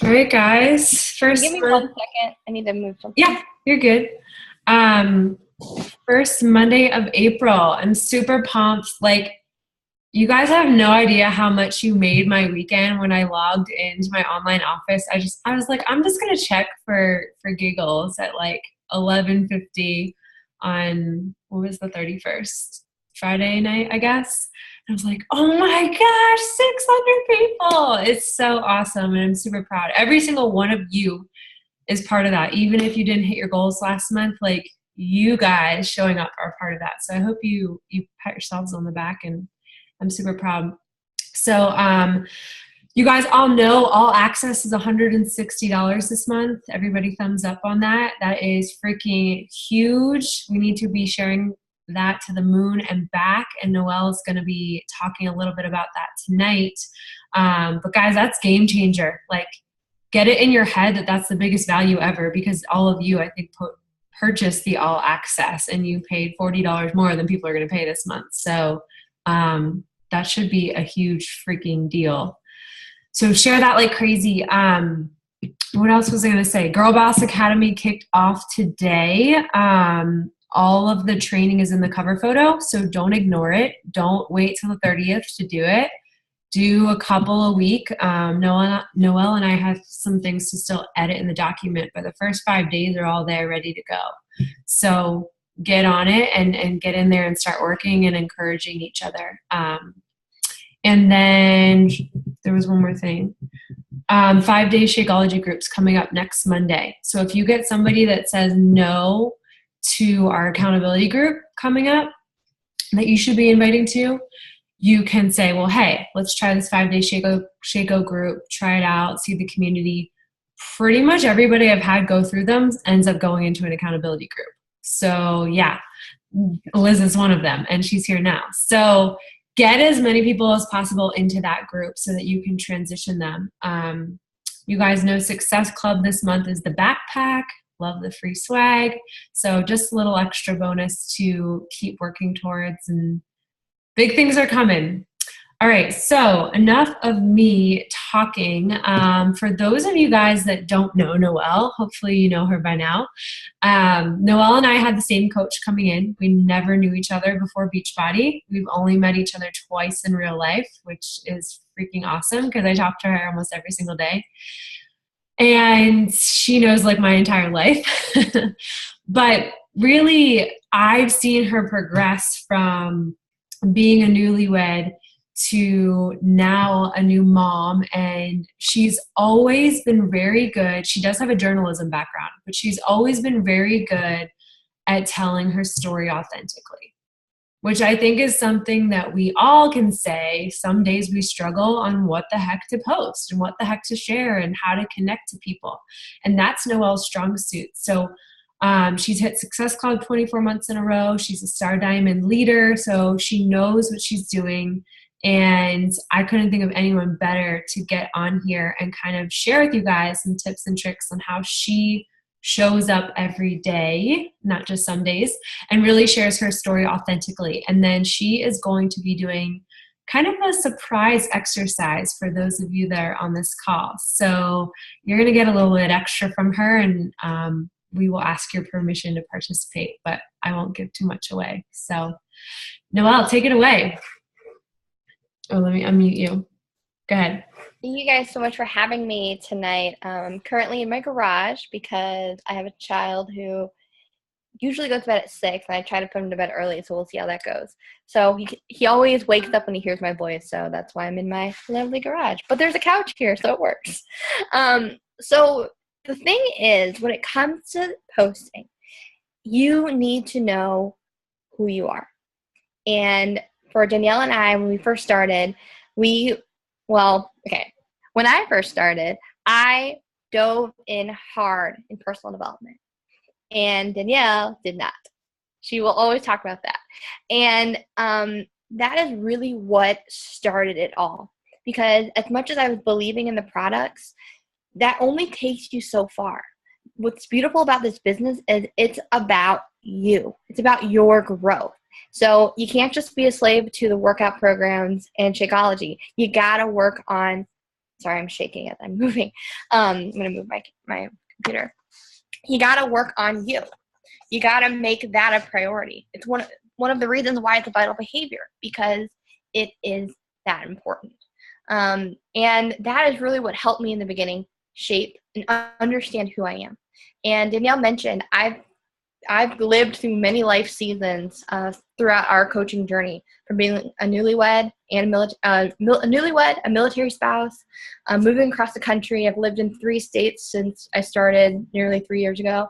All right, guys. Can you give First me month. 1 second? I need to move something. Yeah, you're good. Um, First Monday of April. I'm super pumped. Like, you guys have no idea how much you made my weekend when I logged into my online office. I was like, I'm just gonna check for giggles at like 11:50 on what was the 31st? Friday night, I guess. And I was like, oh my gosh, 600 people. It's so awesome. And I'm super proud. Every single one of you is part of that. Even if you didn't hit your goals last month, like you guys showing up are part of that. So I hope you pat yourselves on the back, and I'm super proud. So you guys all know all access is $160 this month. Everybody thumbs up on that. That is freaking huge. We need to be sharing that to the moon and back. And Noelle is going to be talking a little bit about that tonight. But guys, that's game changer. Like, get it in your head that that's the biggest value ever, because all of you, I think, purchased the all access and you paid $40 more than people are going to pay this month. So that should be a huge freaking deal. So share that like crazy. What else was I going to say? Girl Boss Academy kicked off today. All of the training is in the cover photo, so don't ignore it. Don't wait till the 30th to do it. Do a couple a week. Noelle and I have some things to still edit in the document, but the first 5 days are all there ready to go. So get on it and get in there and start working and encouraging each other. And then there was one more thing. 5-day Shakeology groups coming up next Monday. So if you get somebody that says no to our accountability group coming up that you should be inviting to, you can say, well, hey, let's try this 5-day Shako group, try it out, see the community. Pretty much everybody I've had go through them ends up going into an accountability group. So yeah, Liz is one of them, and she's here now. So get as many people as possible into that group so that you can transition them. You guys know Success Club this month is the backpack. Love the free swag. So just a little extra bonus to keep working towards, and big things are coming. All right, so enough of me talking. For those of you guys that don't know Noelle, hopefully you know her by now. Noelle and I had the same coach coming in. We never knew each other before Beachbody. We've only met each other twice in real life, which is freaking awesome because I talk to her almost every single day. And she knows like my entire life. But really, I've seen her progress from being a newlywed to now a new mom, and she's always been very good. She does have a journalism background, but she's always been very good at telling her story authentically, which I think is something that we all can say. Some days we struggle on what the heck to post and what the heck to share and how to connect to people, and that's Noelle's strong suit. So she's hit Success Club 24 months in a row. She's a Star Diamond leader, so she knows what she's doing. And I couldn't think of anyone better to get on here and kind of share with you guys some tips and tricks on how she shows up every day, not just some days, and really shares her story authentically. And then she is going to be doing kind of a surprise exercise for those of you that are on this call. So you're going to get a little bit extra from her, and we will ask your permission to participate, but I won't give too much away. So Noelle, take it away. Oh, let me unmute you. Go ahead. Thank you guys so much for having me tonight. I'm currently in my garage because I have a child who usually goes to bed at 6, and I try to put him to bed early, so we'll see how that goes. So he always wakes up when he hears my voice, so that's why I'm in my lovely garage. But there's a couch here, so it works. So the thing is, when it comes to posting, you need to know who you are. And for Danielle and I, when we first started, when I first started, I dove in hard in personal development. And Danielle did not. She will always talk about that. And that is really what started it all. Because as much as I was believing in the products, that only takes you so far. What's beautiful about this business is it's about you. It's about your growth. So you can't just be a slave to the workout programs and Shakeology. You got to work on Sorry, I'm shaking as I'm moving. I'm going to move my computer. You got to work on you. You got to make that a priority. It's one of the reasons why it's a vital behavior, because it is that important. And that is really what helped me in the beginning shape and understand who I am. And Danielle mentioned I've lived through many life seasons throughout our coaching journey, from being a newlywed and a military spouse, moving across the country. I've lived in 3 states since I started nearly 3 years ago,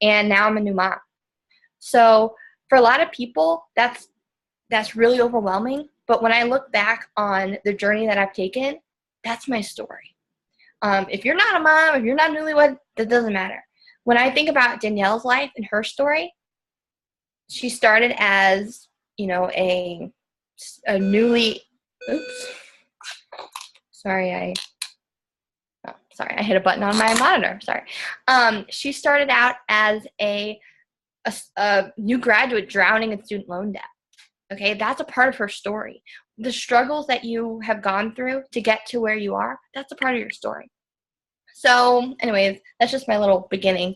and now I'm a new mom. So for a lot of people, that's really overwhelming. But when I look back on the journey that I've taken, that's my story. If you're not a mom, if you're not newlywed, that doesn't matter. When I think about Danielle's life and her story, she started as, a newly, sorry, I hit a button on my monitor. Sorry. She started out as a new graduate drowning in student loan debt. Okay, that's a part of her story. The struggles that you have gone through to get to where you are, that's a part of your story. So anyways, that's just my little beginning.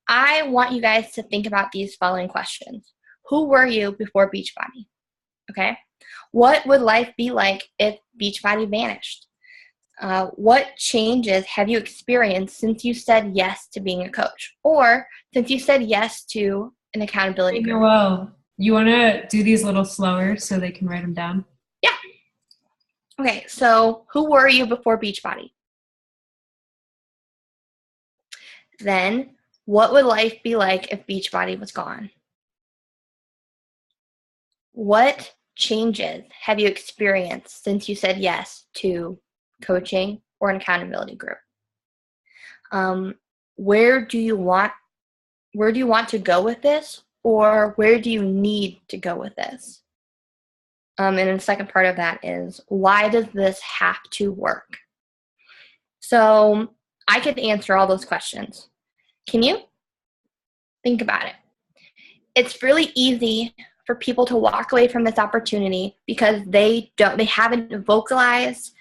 I want you guys to think about these following questions. Who were you before Beachbody? Okay. What would life be like if Beachbody vanished? What changes have you experienced since you said yes to being a coach, or since you said yes to an accountability group? Noelle, you want to do these a little slower so they can write them down? Yeah. Okay, so who were you before Beachbody? Then, what would life be like if Beachbody was gone? What changes have you experienced since you said yes to coaching or an accountability group? Where do you want to go with this, or where do you need to go with this? And then the second part of that is, why does this have to work? So I could answer all those questions. Can you? Think about it. It's really easy for people to walk away from this opportunity because they haven't vocalized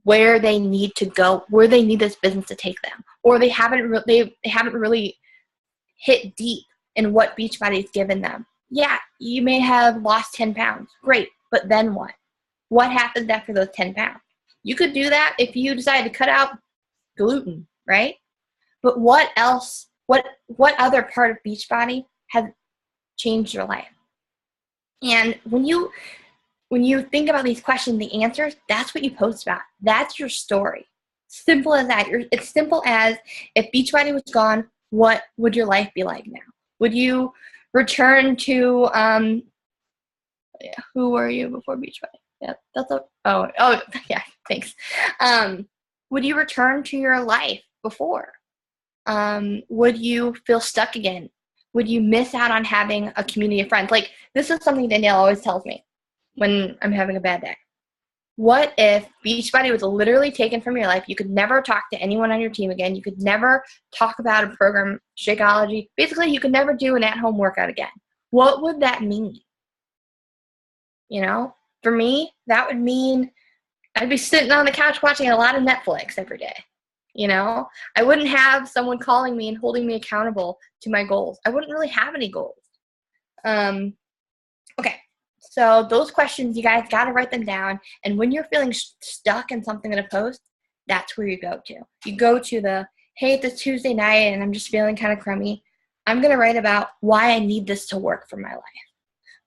where they need to go, where they need this business to take them, or they haven't really hit deep in what Beachbody's given them. Yeah, you may have lost 10 pounds. Great, but then what? What happens after those 10 pounds? You could do that if you decide to cut out gluten, right? But what else? What other part of Beachbody has changed your life? And when you think about these questions, the answers, that's what you post about. That's your story. Simple as that. It's simple as, if Beachbody was gone, what would your life be like now? Would you return to who were you before Beachbody? Yeah, yeah, thanks. Would you return to your life before? Would you feel stuck again? Would you miss out on having a community of friends? Like, this is something Danielle always tells me when I'm having a bad day. What if Beachbody was literally taken from your life? You could never talk to anyone on your team again. You could never talk about a program, Shakeology. Basically, you could never do an at-home workout again. What would that mean? For me, that would mean I'd be sitting on the couch watching a lot of Netflix every day. I wouldn't have someone calling me and holding me accountable to my goals. I wouldn't really have any goals. Okay, so those questions, you guys got to write them down. And when you're feeling stuck in something in a post, that's where you go to. You go to hey, it's Tuesday night and I'm just feeling kind of crummy. I'm going to write about why I need this to work for my life.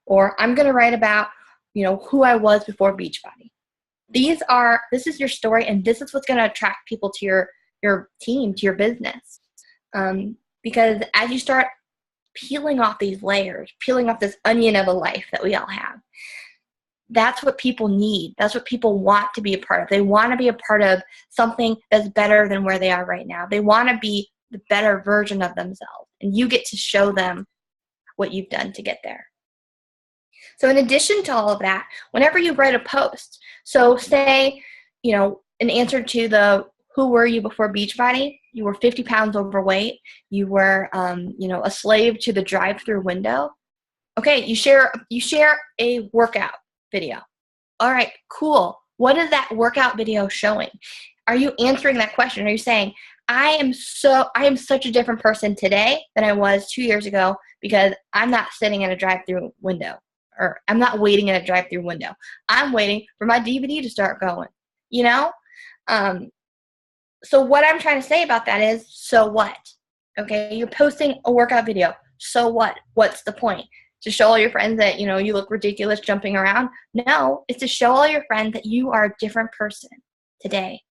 Or I'm going to write about, who I was before Beachbody. This is your story, and this is what's going to attract people to your team, to your business. Because as you start peeling off these layers, peeling off this onion of a life that we all have, that's what people need. That's what people want to be a part of. They want to be a part of something that's better than where they are right now. They want to be the better version of themselves, and you get to show them what you've done to get there. So in addition to all of that, whenever you write a post, so say, an answer to the who were you before Beachbody, you were 50 pounds overweight, you were, a slave to the drive-through window. Okay, you share a workout video. All right, cool. What is that workout video showing? Are you answering that question? Are you saying, I am such a different person today than I was 2 years ago because I'm not sitting in a drive-through window, or I'm not waiting in a drive-through window. I'm waiting for my DVD to start going, you know? So what I'm trying to say about that is, so what? Okay, you're posting a workout video. So what? What's the point? To show all your friends that, you know, you look ridiculous jumping around? No, it's to show all your friends that you are a different person today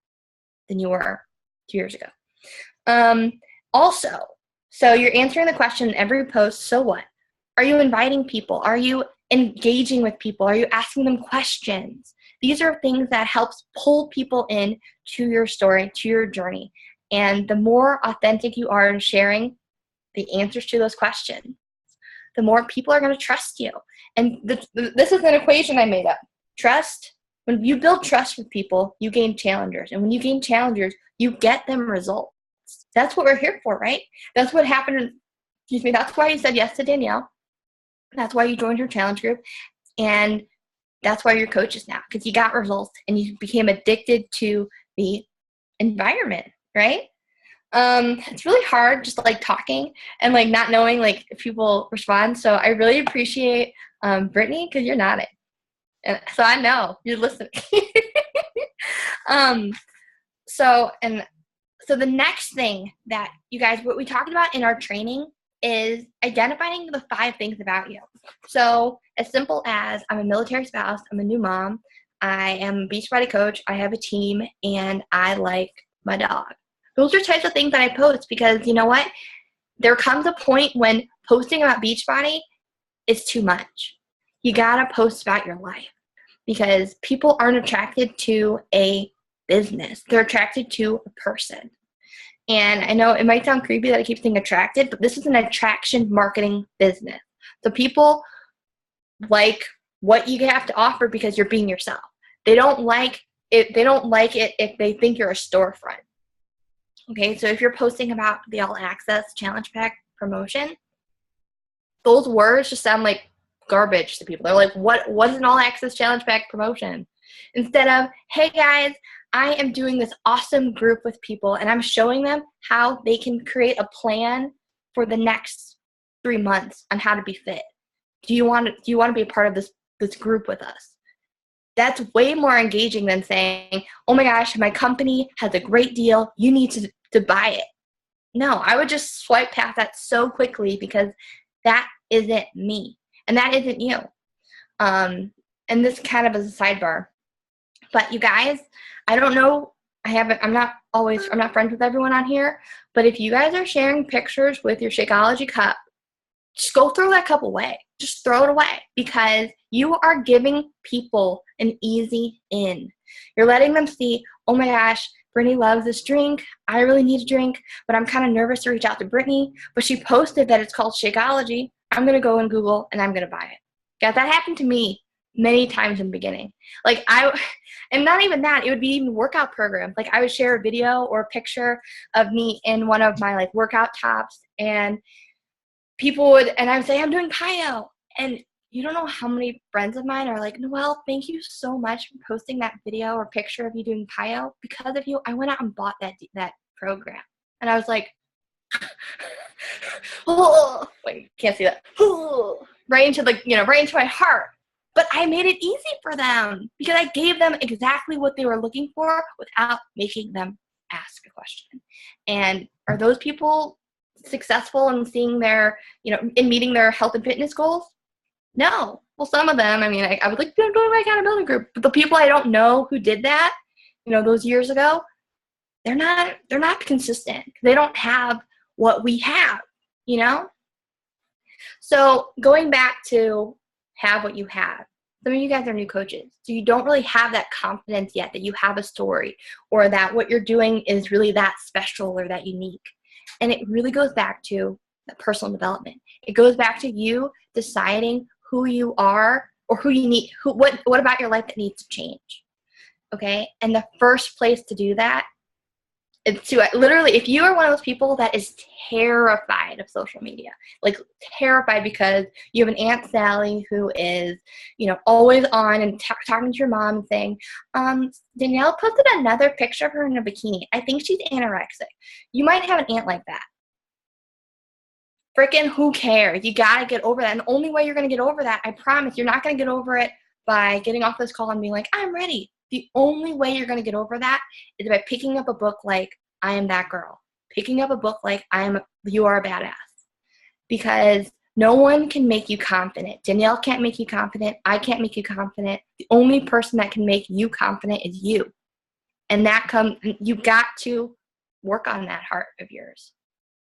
than you were 2 years ago. Also, so you're answering the question in every post, so what? Are you inviting people? Are you engaging with people? Are you asking them questions? These are things that helps pull people in to your story, to your journey. And the more authentic you are in sharing the answers to those questions, the more people are going to trust you. And this is an equation I made up. Trust, when you build trust with people, you gain challengers. And when you gain challengers, you get them results. That's what we're here for, right? That's what happened. That's why you said yes to Danielle. That's why you joined her challenge group. And that's why you're coaches now, because you got results and you became addicted to the environment, right? It's really hard just like talking and like not knowing like if people respond. So I really appreciate Brittany, because you're nodding. And so I know you're listening. So the next thing that you guys, what we talked about in our training is identifying the 5 things about you. So as simple as, I'm a military spouse, I'm a new mom, I am a Beachbody coach, I have a team, and I like my dog. Those are types of things that I post, because you know what? There comes a point when posting about Beachbody is too much. You gotta post about your life, because people aren't attracted to a business. They're attracted to a person. And I know it might sound creepy that I keep saying attracted, but this is an attraction marketing business. So people like what you have to offer because you're being yourself. They don't like it. They don't like it if they think you're a storefront. Okay, so if you're posting about the All Access Challenge Pack promotion, those words just sound like garbage to people. They're like, what is an All Access Challenge Pack promotion? Instead of, hey guys, I am doing this awesome group with people and I'm showing them how they can create a plan for the next 3 months on how to be fit. Do you want to be a part of this group with us? That's way more engaging than saying, oh my gosh, my company has a great deal. You need to buy it. No, I would just swipe past that so quickly, because that isn't me. And that isn't you. And this kind of is a sidebar. But you guys, I don't know. I'm not friends with everyone on here. But if you guys are sharing pictures with your Shakeology cup, just go throw that cup away. Just throw it away, because you are giving people an easy in. You're letting them see, oh my gosh, Brittany loves this drink. I really need a drink, but I'm kind of nervous to reach out to Brittany. But she posted that it's called Shakeology. I'm going to go and Google and I'm going to buy it. Guys, that happened to me many times in the beginning. And not even that, it would be even workout programs. Like I would share a video or a picture of me in one of my like workout tops, and I would say, I'm doing PiYo. And you don't know how many friends of mine are like, Noelle, thank you so much for posting that video or picture of you doing PiYo. Because of you, I went out and bought that program. And I was like, oh, wait, can't see that. Right into my heart. But I made it easy for them, because I gave them exactly what they were looking for without making them ask a question. And are those people successful in seeing in meeting their health and fitness goals? No. Well, some of them, I was like, go to my accountability group. But the people I don't know who did that, those years ago, they're not consistent. They don't have what we have, So going back to have what you have. Some of you guys are new coaches, so you don't really have that confidence yet that you have a story, or that what you're doing is really that special or that unique. And it really goes back to the personal development. It goes back to you deciding who you are, or who you need, what about your life that needs to change. Okay? And the first place to do that It's to literally, if you are one of those people that is terrified of social media, like terrified because you have an Aunt Sally who is, always on and talking to your mom and saying, Danielle posted another picture of her in a bikini. I think she's anorexic. You might have an aunt like that. Freaking who cares? You got to get over that. And the only way you're going to get over that, I promise, you're not going to get over it by getting off this call and being like, I'm ready. The only way you're going to get over that is by picking up a book like I Am That Girl. Picking up a book like You Are a Badass. Because no one can make you confident. Danielle can't make you confident. I can't make you confident. The only person that can make you confident is you. And you got to work on that heart of yours.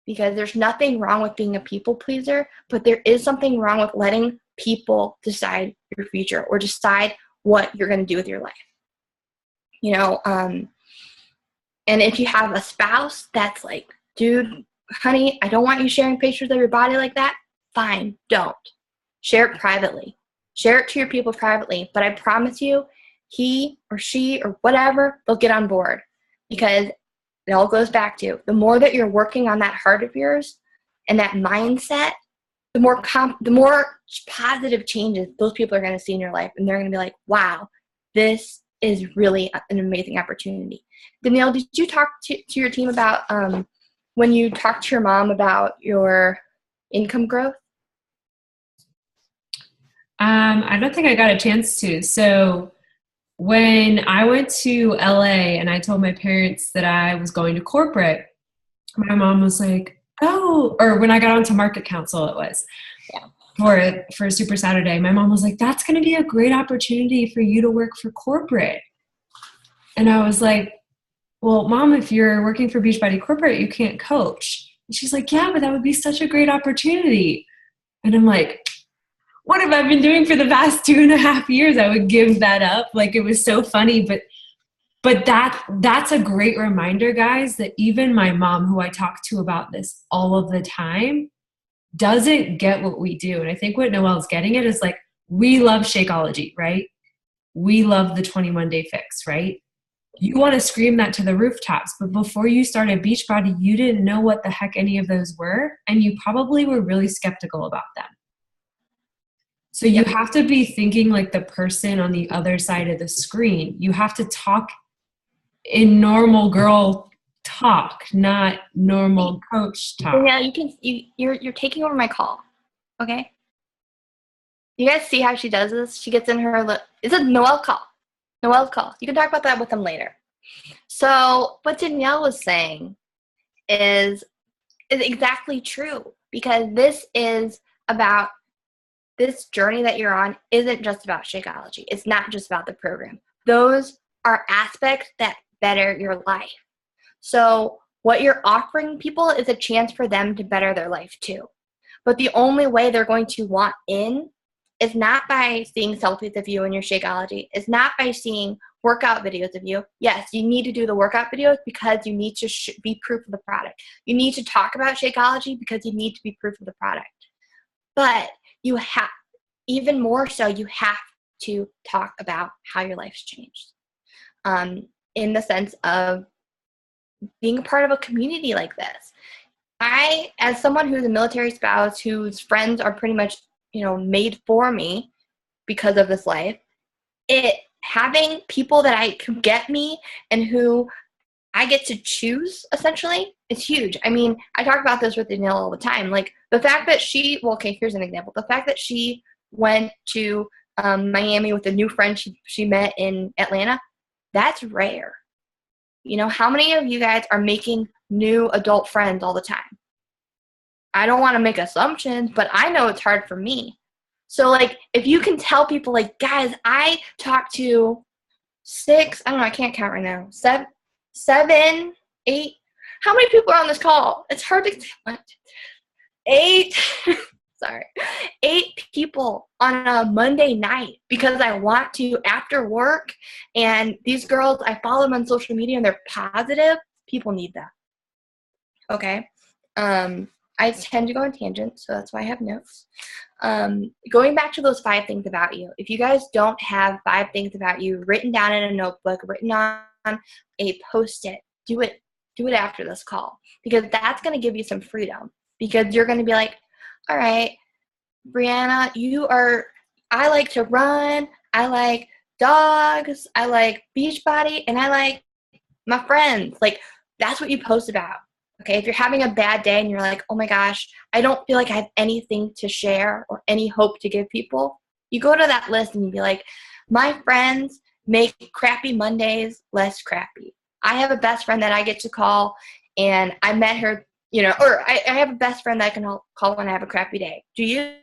Because there's nothing wrong with being a people pleaser, but there is something wrong with letting people decide your future or decide what you're going to do with your life. And if you have a spouse that's like, dude, honey, I don't want you sharing pictures of your body like that, fine, don't. Share it privately. Share it to your people privately. But I promise you, he or she or whatever, they'll get on board. Because it all goes back to the more that you're working on that heart of yours and that mindset, the more positive changes those people are going to see in your life. And they're going to be like, wow, this is really an amazing opportunity. Danielle, did you talk to your team about when you talked to your mom about your income growth? I don't think I got a chance to. So when I went to LA and I told my parents that I was going to corporate, my mom was like, oh, or when I got onto market council, it was. Yeah. For Super Saturday, my mom was like, that's going to be a great opportunity for you to work for corporate. And I was like, well, Mom, if you're working for Beachbody Corporate, you can't coach. And she's like, yeah, but that would be such a great opportunity. And I'm like, what have I been doing for the past 2.5 years? I would give that up. Like, it was so funny, but that's a great reminder, guys, that even my mom, who I talk to about this all of the time, doesn't get what we do. And I think what Noelle's getting at is like, we love Shakeology, right? We love the 21-day fix, right? You want to scream that to the rooftops, but before you started Beachbody, you didn't know what the heck any of those were, and you probably were really skeptical about them. So you have to be thinking like the person on the other side of the screen. You have to talk in normal girl talk, not normal coach talk. Yeah, you're taking over my call, okay? You guys see how she does this? She gets in her it's a Noelle call. Noelle's call. You can talk about that with them later. So what Danielle was saying is exactly true, because this journey that you're on isn't just about Shakeology. It's not just about the program. Those are aspects that better your life. So what you're offering people is a chance for them to better their life too. But the only way they're going to want in is not by seeing selfies of you in your Shakeology. It's not by seeing workout videos of you. Yes, you need to do the workout videos because you need to be proof of the product. You need to talk about Shakeology because you need to be proof of the product. But you have, even more so, you have to talk about how your life's changed. In the sense of being a part of a community like this. I, as someone who's a military spouse, whose friends are pretty much, made for me because of this life, having people that I could get me and who I get to choose, essentially, is huge. I mean, I talk about this with Danielle all the time. Like, the fact that here's an example. The fact that she went to Miami with a new friend she met in Atlanta, that's rare. How many of you guys are making new adult friends all the time? I don't want to make assumptions, but I know it's hard for me. So, like, if you can tell people, like, guys, I talked to 6, I don't know, I can't count right now, 7, 8, how many people are on this call? It's hard to count. 8, sorry, 8 people on a Monday night because I want to after work, and these girls, I follow them on social media and they're positive. People need that. Okay. I tend to go on tangents, so that's why I have notes. Going back to those 5 things about you. If you guys don't have 5 things about you written down in a notebook, written on a Post-it, do it do it after this call, because that's going to give you some freedom, because you're going to be like, all right, Brianna, I like to run, I like dogs, I like Beachbody, and I like my friends. Like, that's what you post about. Okay, if you're having a bad day and you're like, oh my gosh, I don't feel like I have anything to share or any hope to give people, you go to that list and you be like, my friends make crappy Mondays less crappy. I have a best friend that I get to call, and I met her, or I have a best friend that I can call when I have a crappy day. Do you?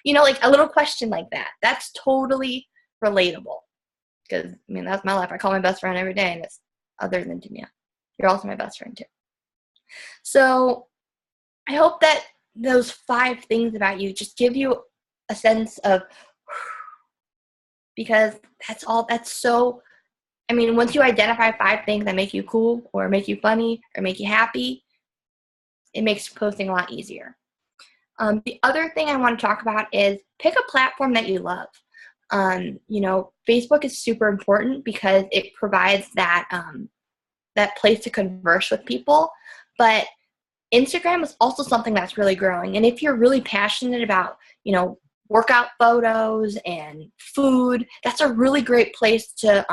Like a little question like that. That's totally relatable, because, that's my life. I call my best friend every day, and it's other than Danielle. You're also my best friend, too. So I hope that those 5 things about you just give you a sense of, because that's so, once you identify 5 things that make you cool or make you funny or make you happy, it makes posting a lot easier. The other thing I want to talk about is pick a platform that you love. Facebook is super important because it provides that place to converse with people, but Instagram is also something that's really growing. And if you're really passionate about, workout photos and food, that's a really great place to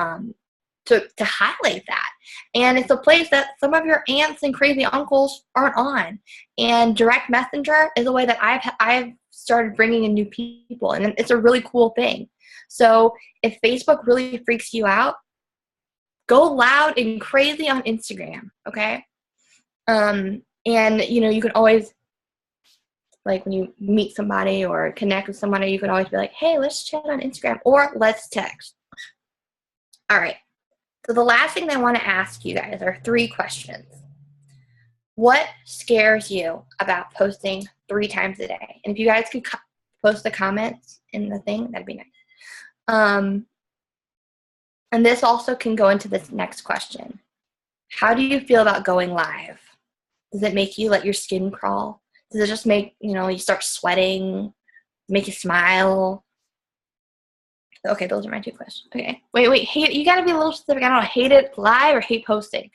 highlight that. And it's a place that some of your aunts and crazy uncles aren't on. And direct messenger is a way that I've started bringing in new people, and it's a really cool thing. So if Facebook really freaks you out, go loud and crazy on Instagram, okay? And you can always, like, when you meet somebody or connect with somebody, you can always be like, hey, let's chat on Instagram, or let's text. All right. So the last thing I want to ask you guys are 3 questions. What scares you about posting 3 times a day? And if you guys could post the comments in the thing, that'd be nice. And this also can go into this next question. How do you feel about going live? Does it make you let your skin crawl? Does it just make, you start sweating, make you smile? Okay, those are my 2 questions. Okay. Wait. Hate, you got to be a little specific. I don't know. Hate it live or hate posting?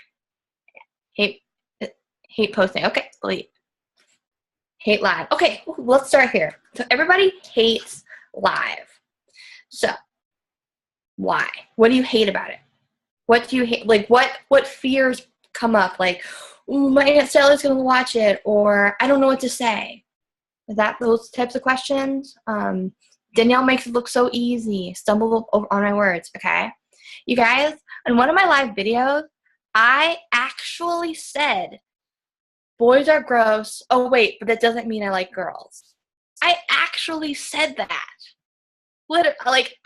Hate posting. Okay, delete. Hate live. Okay, let's start here. So everybody hates live. So why? What do you hate about it? What do you hate? Like, what fears come up? Like, ooh, my Aunt Sally's going to watch it, or I don't know what to say. Is that those types of questions? Danielle makes it look so easy. Stumble on my words, okay? You guys, in one of my live videos, I actually said, boys are gross. Oh, wait, but that doesn't mean I like girls. I actually said that. Like,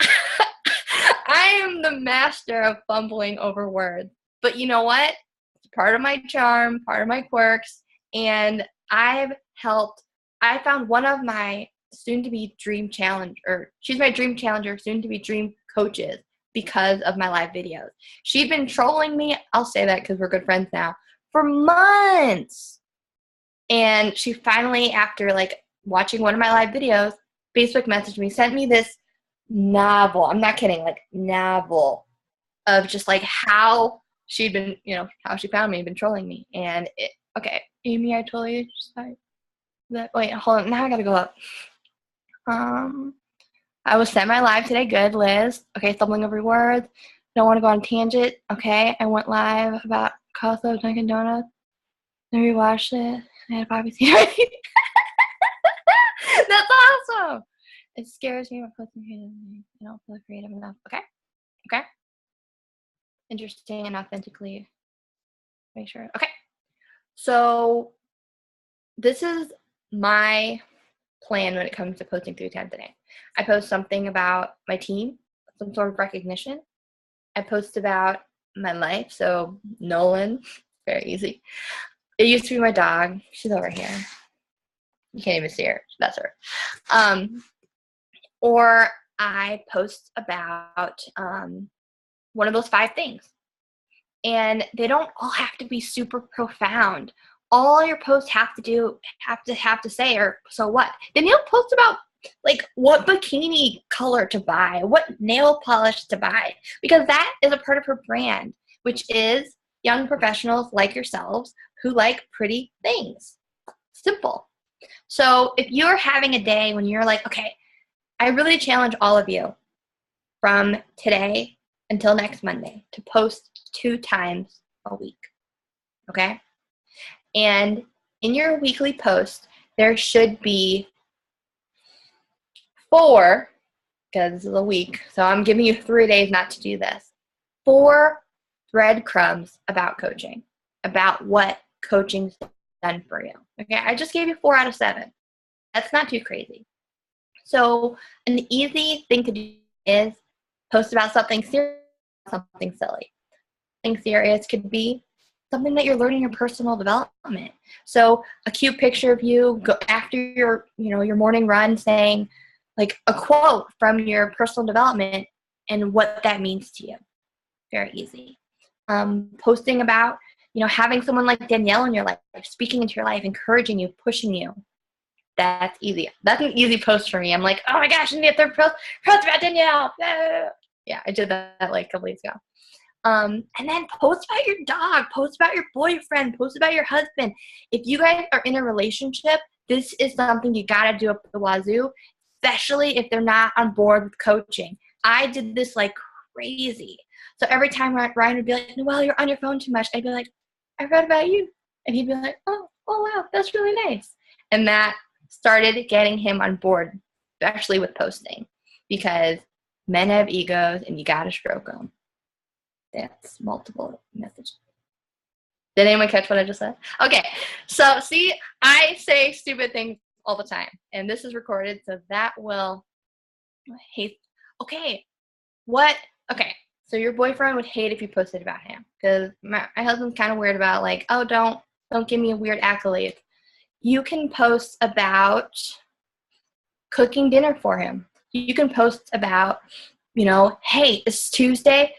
I am the master of fumbling over words. But you know what? It's part of my charm, part of my quirks, and I found one of my soon-to-be dream challenger, she's my dream challenger, soon-to-be dream coaches, because of my live videos. She'd been trolling me, I'll say that because we're good friends now, for months. And she finally, after like watching one of my live videos, Facebook messaged me, sent me this novel, I'm not kidding, like novel of just like how she'd been, how she found me, been trolling me. And okay, Amy, I totally just that. Wait, hold on, now I gotta go up. I was semi-live today. Good, Liz. Okay, stumbling over words. Don't want to go on a tangent. Okay, I went live about Costco Dunkin' Donuts. Then we watched it. I had a poppy seed. That's awesome. It scares me when posting. I don't feel creative enough. Okay. Interesting and authentically. Make sure. Okay. So this is my plan when it comes to posting 3 times a day. I post something about my team, some sort of recognition. I post about my life, so Nolan, very easy. It used to be my dog. She's over here. You can't even see her. That's her. Or I post about one of those 5 things. And they don't all have to be super profound. All your posts have to say, or so what? Danielle posts about like what bikini color to buy, what nail polish to buy, because that is a part of her brand, which is, young professionals like yourselves who like pretty things. Simple. So if you're having a day when you're like, okay, I really challenge all of you from today until next Monday to post 2 times a week, okay? And in your weekly post, there should be 4, because this is a week, so I'm giving you 3 days not to do this, 4 breadcrumbs about coaching, about what coaching's done for you. Okay, I just gave you 4 out of 7. That's not too crazy. So an easy thing to do is post about something serious, something silly. Something serious could be something that you're learning in your personal development. So a cute picture of you go after your morning run saying like a quote from your personal development and what that means to you. Very easy. Posting about, having someone like Danielle in your life, speaking into your life, encouraging you, pushing you. That's easy. That's an easy post for me. I'm like, oh my gosh, I need a third post about Danielle. Yeah, I did that like a couple weeks ago. And then post about your dog, post about your boyfriend, post about your husband. If you guys are in a relationship, this is something you got to do up the wazoo, especially if they're not on board with coaching. I did this like crazy. So every time Ryan would be like, Noelle, you're on your phone too much, I'd be like, I read about you. And he'd be like, oh wow, that's really nice. And that started getting him on board, especially with posting, because men have egos and you got to stroke them. That's multiple messages. Did anyone catch what I just said? Okay, so see, I say stupid things all the time, and this is recorded, so that will hate. Okay, so your boyfriend would hate if you posted about him, because my husband's kind of weird about like, oh, don't give me a weird accolade. You can post about cooking dinner for him. You can post about, hey, it's Tuesday.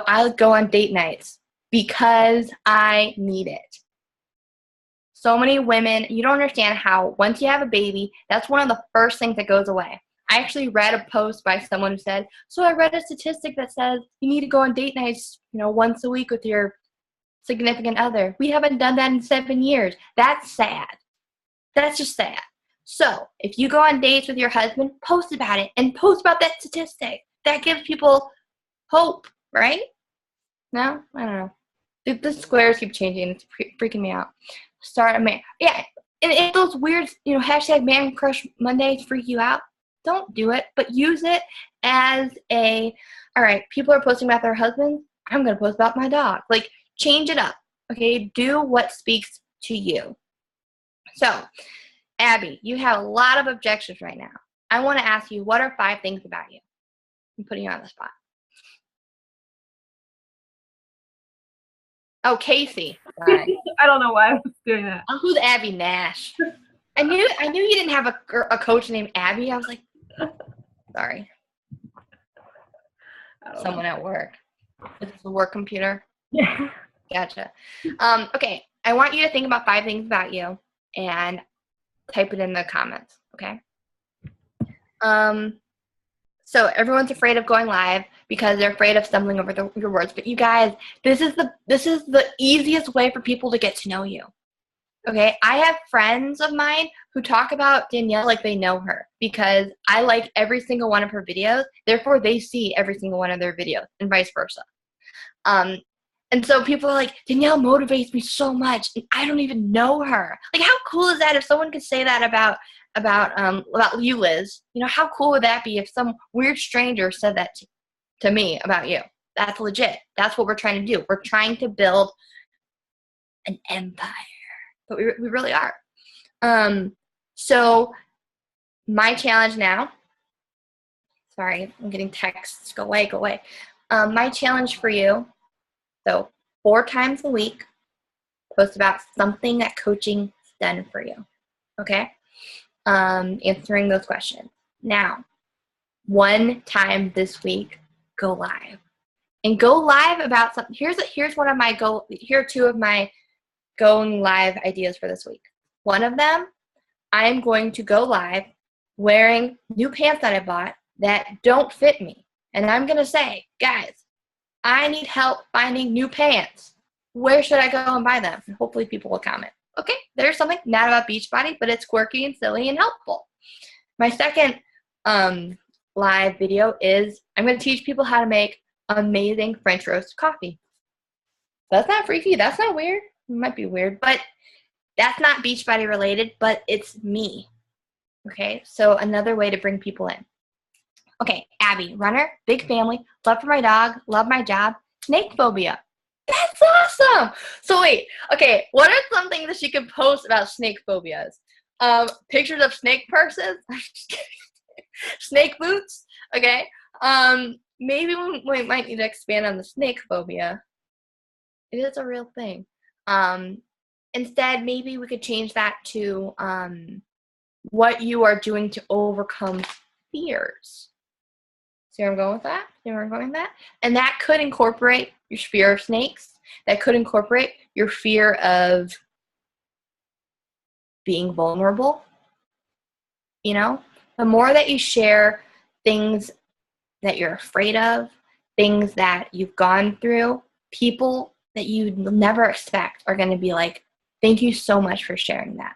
I go on date nights because I need it. So many women, you don't understand how once you have a baby, that's one of the first things that goes away. I actually read a post by someone who said, so I read a statistic that says you need to go on date nights, once a week with your significant other. We haven't done that in 7 years. That's sad. That's just sad. So if you go on dates with your husband, post about it and post about that statistic. That gives people hope, right? No? I don't know. The squares keep changing. It's freaking me out. Yeah. And if those weird, hashtag Man Crush Mondays freak you out, don't do it. But use it as all right, people are posting about their husbands. I'm going to post about my dog. Like, change it up. Okay? Do what speaks to you. So, Abby, you have a lot of objections right now. I want to ask you, what are 5 things about you? I'm putting you on the spot. Oh, Casey. Right. I don't know why I was doing that. Oh, who's Abby Nash? I knew you didn't have a coach named Abby. I was like, sorry. Someone at work. Is this a work computer? Yeah. Gotcha. Okay. I want you to think about 5 things about you and type it in the comments. Okay. So everyone's afraid of going live because they're afraid of stumbling over your words. But you guys, this is the easiest way for people to get to know you. Okay, I have friends of mine who talk about Danielle like they know her because I like every single one of her videos. Therefore, they see every single one of their videos and vice versa. And so people are like, Danielle motivates me so much, and I don't even know her. Like, how cool is that if someone could say that about you, Liz? How cool would that be if some weird stranger said that to me about you? That's legit. That's what we're trying to do. We're trying to build an empire, but we really are. So my challenge now. Sorry, I'm getting texts. Go away. My challenge for you. So 4 times a week, post about something that coaching's done for you. Okay? Answering those questions. Now, 1 time this week, go live. And go live about something. Here's one of my here are 2 of my going live ideas for this week. One of them, I'm going to go live wearing new pants that I bought that don't fit me. And I'm going to say, guys, I need help finding new pants. where should I go and buy them? And hopefully people will comment. Okay, there's something not about Beachbody, but it's quirky and silly and helpful. My second live video is I'm going to teach people how to make amazing French roast coffee. That's not freaky. That's not weird. It might be weird, but that's not Beachbody related, but it's me. Okay, so another way to bring people in. Okay, Abby, runner, big family, love for my dog, love my job, snake phobia. That's awesome. So wait, okay, what are some things that she could post about snake phobias? Pictures of snake purses, snake boots. Okay, maybe we might need to expand on the snake phobia. It is a real thing. Instead, maybe we could change that to what you are doing to overcome fears. See where I'm going with that? See where I'm going with that? And that could incorporate your fear of snakes. That could incorporate your fear of being vulnerable. You know, the more that you share things that you're afraid of, things that you've gone through, people that you never expect are going to be like, thank you so much for sharing that.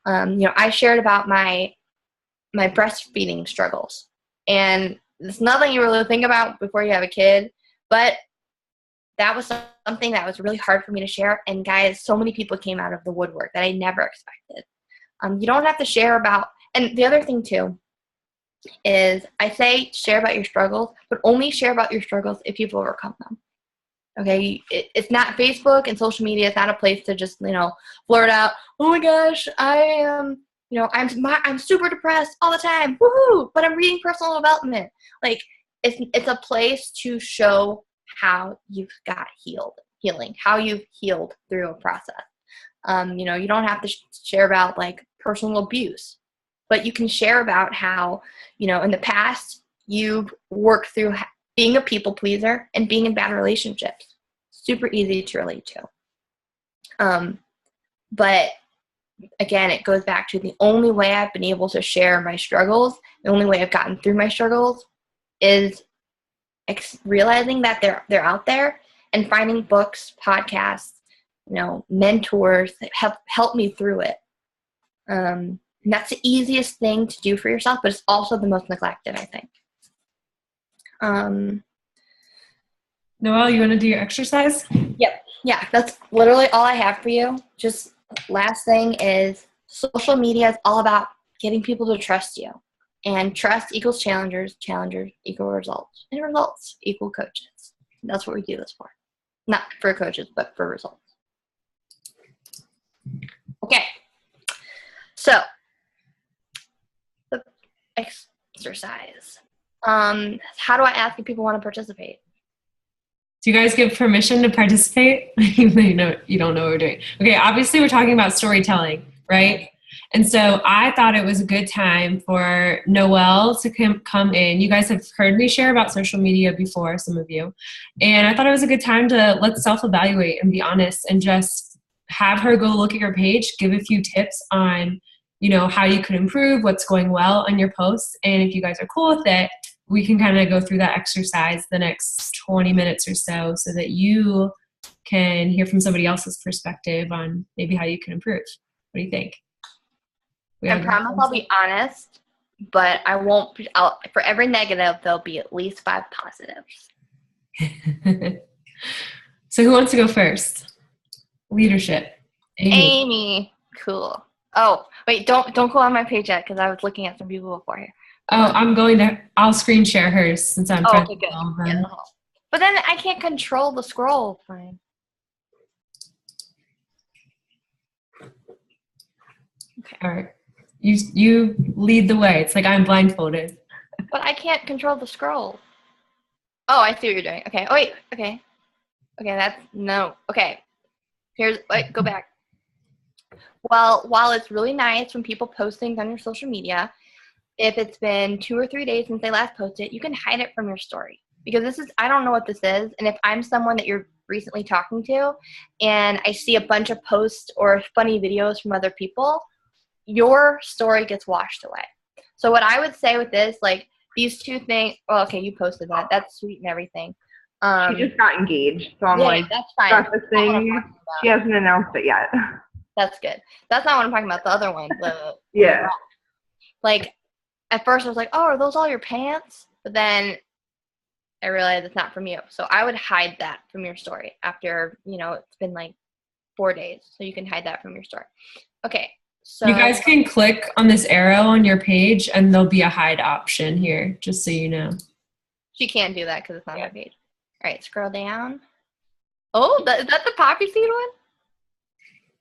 I shared about my breastfeeding struggles, and it's nothing you really think about before you have a kid, but that was something that was really hard for me to share. And guys, so many people came out of the woodwork that I never expected. You don't have to share about, and the other thing too is I say share about your struggles, but only share about your struggles if you've overcome them. Okay, it's not Facebook and social media. It's not a place to just, blurt out, oh my gosh, I am, I'm super depressed all the time. Woohoo! But I'm reading personal development. Like, it's a place to show how you've got healing, how you've healed through a process. You don't have to share about like personal abuse, but you can share about how, in the past you've worked through being a people pleaser and being in bad relationships. Super easy to relate to. But again, it goes back to the only way I've been able to share my struggles, the only way I've gotten through my struggles is realizing that they're out there and finding books, podcasts, mentors that help me through it. And that's the easiest thing to do for yourself, but it's also the most neglected, I think. Noelle, you want to do your exercise? Yep. Yeah, that's literally all I have for you. Just last thing is social media is all about getting people to trust you. And trust equals challengers equal results, and results equal coaches. That's what we do this for. Not for coaches, but for results. Okay. So, the exercise. How do I ask if people want to participate? Do you guys give permission to participate? You don't know what we're doing. Okay, obviously we're talking about storytelling, right? And so I thought it was a good time for Noelle to come in. You guys have heard me share about social media before, some of you. And I thought it was a good time to let's self-evaluate and be honest and just have her go look at your page, give a few tips on, how you could improve, what's going well on your posts. And if you guys are cool with it, we can kind of go through that exercise the next 20 minutes or so that you can hear from somebody else's perspective on maybe how you can improve. What do you think? I promise I'll be honest, but I won't. For every negative, there'll be at least 5 positives. So who wants to go first? Leadership. Amy. Cool. Oh, wait, don't go on my page yet because I was looking at some people before here. Oh, I'll screen share hers since I'm friends with all of them. Yeah. But then I can't control the scroll. Fine. Okay. All right. You lead the way. It's like I'm blindfolded. But I can't control the scroll. Oh, I see what you're doing. Okay. Oh, wait. Okay. Okay. Go back. Well, while it's really nice when people post things on your social media, if it's been 2 or 3 days since they last posted, you can hide it from your story. Because I don't know what this is. And if I'm someone that you're recently talking to and I see a bunch of posts or funny videos from other people, your story gets washed away. So what I would say with this, like these 2 things, well, okay, you posted that. That's sweet and everything. She just got engaged, so I'm yeah, like, that's fine. got this thing. She hasn't announced it yet. That's good. That's not what I'm talking about. The other one. Yeah. Like, at first I was like, oh, are those all your pants? But then I realized it's not from you. So I would hide that from your story after, it's been like 4 days. So you can hide that from your story. Okay. So you guys can click on this arrow on your page and there'll be a hide option here, just so you know. She can't do that because it's not on my page. All right, scroll down. Oh, is that the poppy seed one?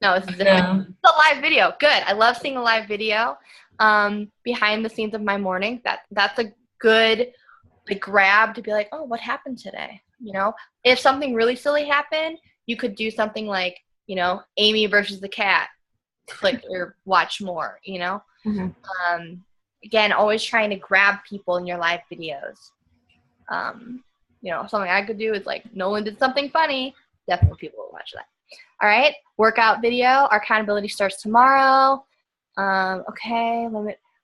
No, this is different. It's a live video. Good. I love seeing a live video behind the scenes of my morning. That's a good grab to be like, oh, what happened today? If something really silly happened, you could do something like, Amy versus the cat. Click or watch more, Mm-hmm. Again, always trying to grab people in your live videos. Something I could do is like, Nolan did something funny. Definitely people will watch that. All right, workout video. Our accountability starts tomorrow. Okay,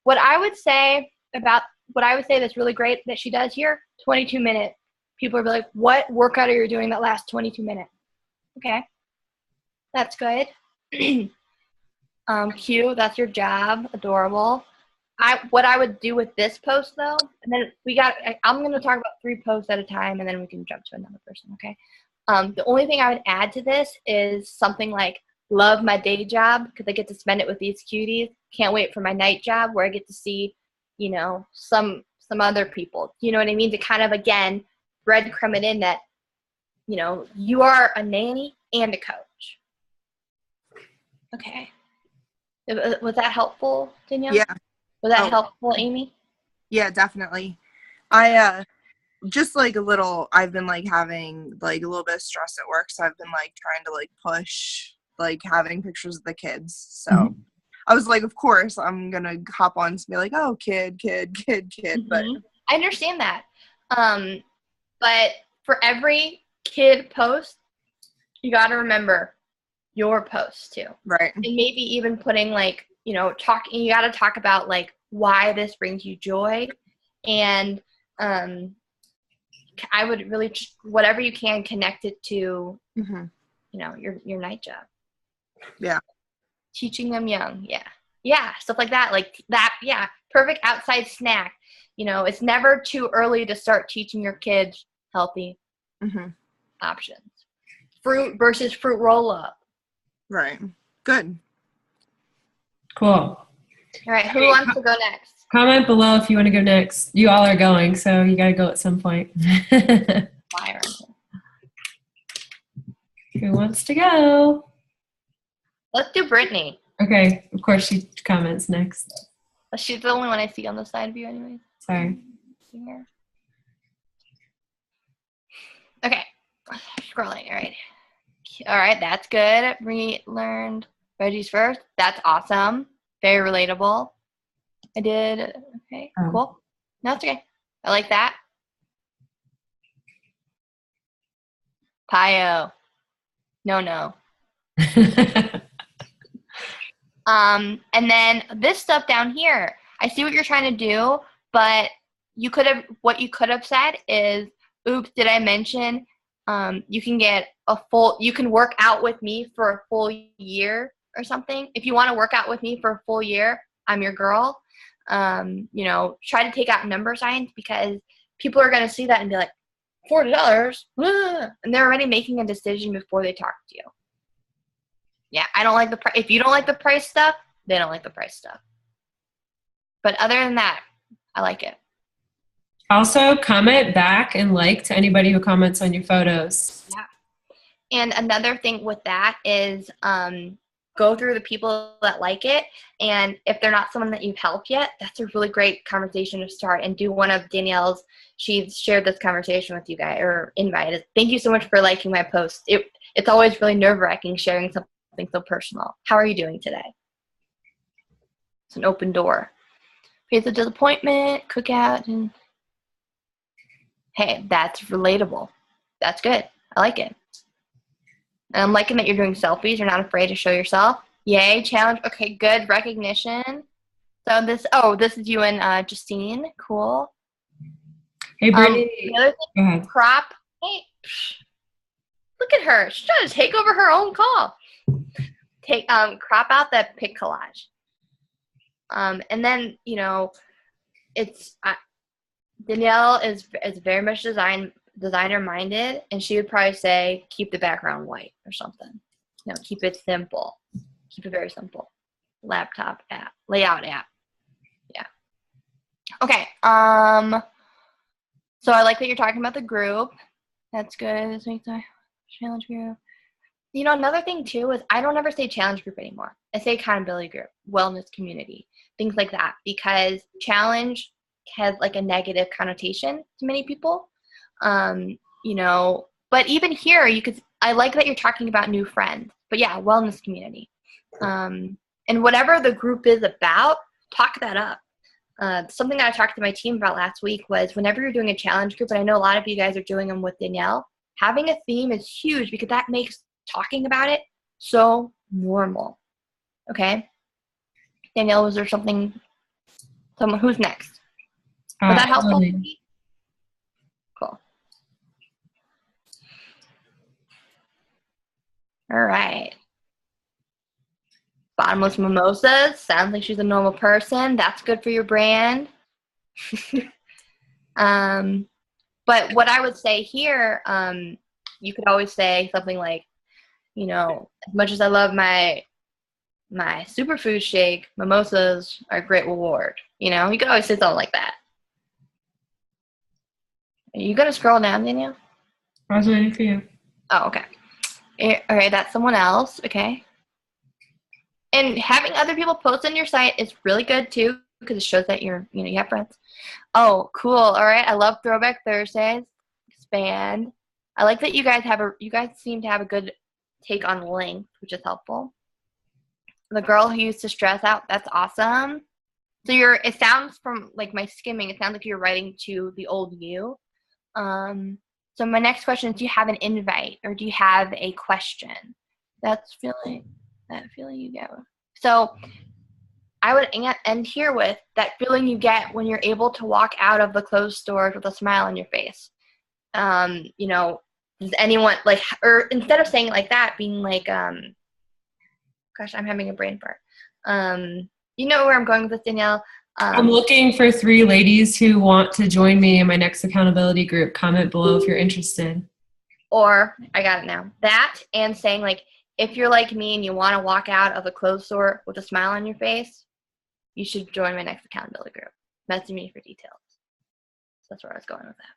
what I would say that's really great that she does here, 22-minute. People are like, what workout are you doing that lasts 22 minutes? Okay, that's good. Cute, that's your job. Adorable. What I would do with this post though, and then I'm going to talk about 3 posts at a time, and then we can jump to another person. Okay. The only thing I would add to this is something like, love my day job because I get to spend it with these cuties. Can't wait for my night job where I get to see, some other people. You know what I mean? To kind of, again, breadcrumb it in that, you are a nanny and a coach. Okay. Was that helpful, Danielle? Yeah. Was that helpful, Amy? Yeah, definitely. I just like I've been like having like a little bit of stress at work, so I've been like trying to like push like having pictures of the kids. So I was like, of course I'm gonna hop on and be like, oh, kid, but I understand that. But for every kid post, you got to remember your posts too. Right. And maybe even putting like, you got to talk about like why this brings you joy. And I would really, whatever you can, connect it to, your night job. Yeah. Teaching them young. Yeah. Yeah. Stuff like that. Like that. Yeah. Perfect outside snack. It's never too early to start teaching your kids healthy options. Fruit versus fruit roll-up. Right. Good. Cool. All right. Who wants to go next? Comment below if you want to go next. You all are going, so you got to go at some point. Who wants to go? Let's do Brittany. Okay. Of course, she comments next. She's the only one I see on the side view anyway. Sorry. Okay. Scrolling. All right. That's good. Learned veggies first. That's awesome. Very relatable. I did. Okay. Cool. No, it's okay. I like that. Pio. No. And then this stuff down here, I see what you're trying to do, but what you could have said is, oops, did I mention, you can work out with me for a full year or something. If you want to work out with me for a full year, I'm your girl. Try to take out number signs because people are going to see that and be like, $40, and they're already making a decision before they talk to you. Yeah, I don't like the price. If you don't like the price stuff, they don't like the price stuff. But other than that, I like it. Also, comment back and like to anybody who comments on your photos. Yeah. And another thing with that is go through the people that like it. And if they're not someone that you've helped yet, that's a really great conversation to start. And do one of Danielle's, she's shared this conversation with you guys, or invited. Thank you so much for liking my post. It's always really nerve-wracking sharing something so personal. How are you doing today? It's an open door. Face of disappointment, cookout, and hey, that's relatable. That's good. I like it. And I'm liking that you're doing selfies. You're not afraid to show yourself. Yay, challenge. Okay, good. Recognition. So this is you and Justine. Cool. Hey, Brittany. The other thing, crop Hey, look at her. She's trying to take over her own call. Crop out that pic collage. And then, it's Danielle is very much designer minded, and she would probably say keep the background white or something. Keep it simple. Keep it very simple. Laptop app, layout app. Yeah. Okay. So I like that you're talking about the group. That's good. This makes a challenge group. Another thing too is I don't ever say challenge group anymore. I say accountability group, wellness community, things like that, because challenge has like a negative connotation to many people. But even here I like that you're talking about new friends, but yeah, wellness community. And whatever the group is about, talk that up. Something that I talked to my team about last week was whenever you're doing a challenge group, and I know a lot of you guys are doing them with Danielle, having a theme is huge because that makes talking about it so normal. Okay? Danielle, was there someone who's next? Was that helpful? Cool. All right. Bottomless mimosas. Sounds like she's a normal person. That's good for your brand. But what I would say here, you could always say something like, as much as I love my superfood shake, mimosas are a great reward. You could always say something like that. Are you going to scroll down, Danielle? I was waiting for you. Oh, okay. All right, that's someone else. Okay. And having other people post on your site is really good too, because it shows that you have friends. Oh, cool. All right. I love Throwback Thursdays. Expand. I like that you guys seem to have a good take on length, which is helpful. The girl who used to stress out, that's awesome. So it sounds from like my skimming, it sounds like you're writing to the old you. So my next question is, do you have an invite or do you have a question? That feeling you get. So I would end here with that feeling you get when you're able to walk out of the closed doors with a smile on your face. Does anyone or instead of saying it like that, being like, gosh, I'm having a brain fart. You know where I'm going with this, Danielle? I'm looking for 3 ladies who want to join me in my next accountability group. Comment below if you're interested. Or, I got it now. That and saying, like, if you're like me and you want to walk out of a closed door with a smile on your face, you should join my next accountability group. Message me for details. So that's where I was going with that.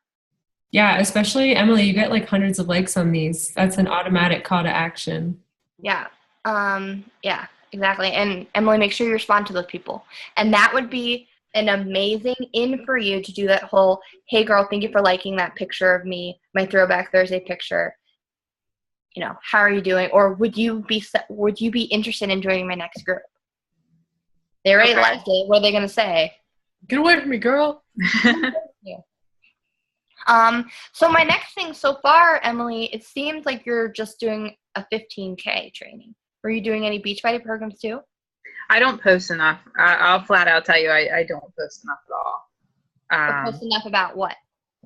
Yeah, especially, Emily, you get like hundreds of likes on these. That's an automatic call to action. Yeah. Yeah, exactly. And Emily, make sure you respond to those people. And that would be an amazing in for you to do that whole, hey girl, thank you for liking that picture of me, my Throwback Thursday picture. How are you doing? Or would you be interested in joining my next group? They already liked it. What are they going to say? Get away from me, girl. Yeah. So my next thing so far, Emily, it seems like you're just doing a 15K training. Were you doing any Beachbody programs too? I don't post enough. I'll flat out tell you I don't post enough at all. Post enough about what?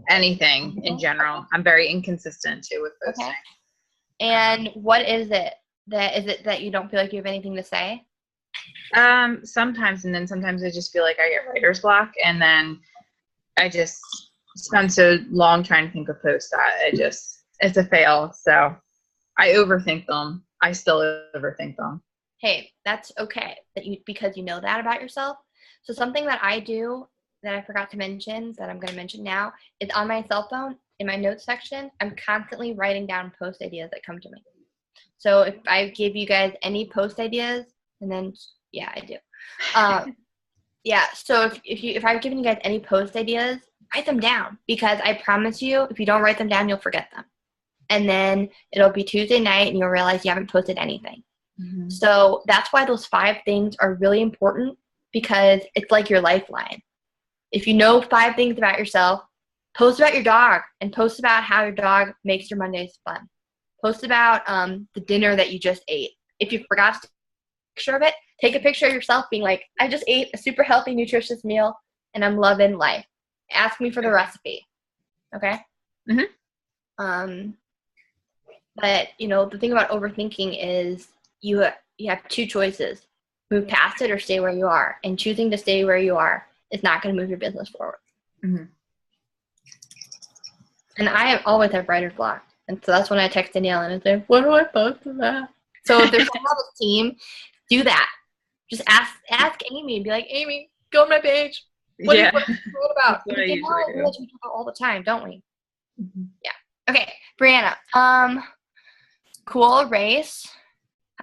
Anything in general. I'm very inconsistent too with posting. Okay. And what is it? That you don't feel like you have anything to say? Sometimes, and then sometimes I just feel like I get writer's block, and then I just spend so long trying to think of posts that it's a fail. So I overthink them. I still overthink them. Hey, that's okay because you know that about yourself. So something that I do that I forgot to mention that I'm going to mention now is on my cell phone in my notes section, I'm constantly writing down post ideas that come to me. So if I give you guys any post ideas, and then yeah, I do. Yeah. So if I've given you guys any post ideas, write them down, because I promise you, if you don't write them down, you'll forget them. And then it'll be Tuesday night and you'll realize you haven't posted anything. Mm-hmm. So that's why those 5 things are really important, because it's like your lifeline. If you know 5 things about yourself, post about your dog and post about how your dog makes your Mondays fun. Post about the dinner that you just ate. If you forgot to take a picture of it, take a picture of yourself being like, I just ate a super healthy, nutritious meal and I'm loving life. Ask me for the recipe. Okay? Mm-hmm. But, you know, the thing about overthinking is you have two choices. Move past it or stay where you are. And choosing to stay where you are is not going to move your business forward. Mm-hmm. And I have always had writer's block. And so that's when I text Danielle and I say, what do I post about? So if there's someone on the team, do that. Just ask Amy and be like, Amy, go on my page. What are you about? That's what I Danielle, usually do. we talk about all the time, don't we? Mm-hmm. Yeah. Okay, Brianna. Cool race.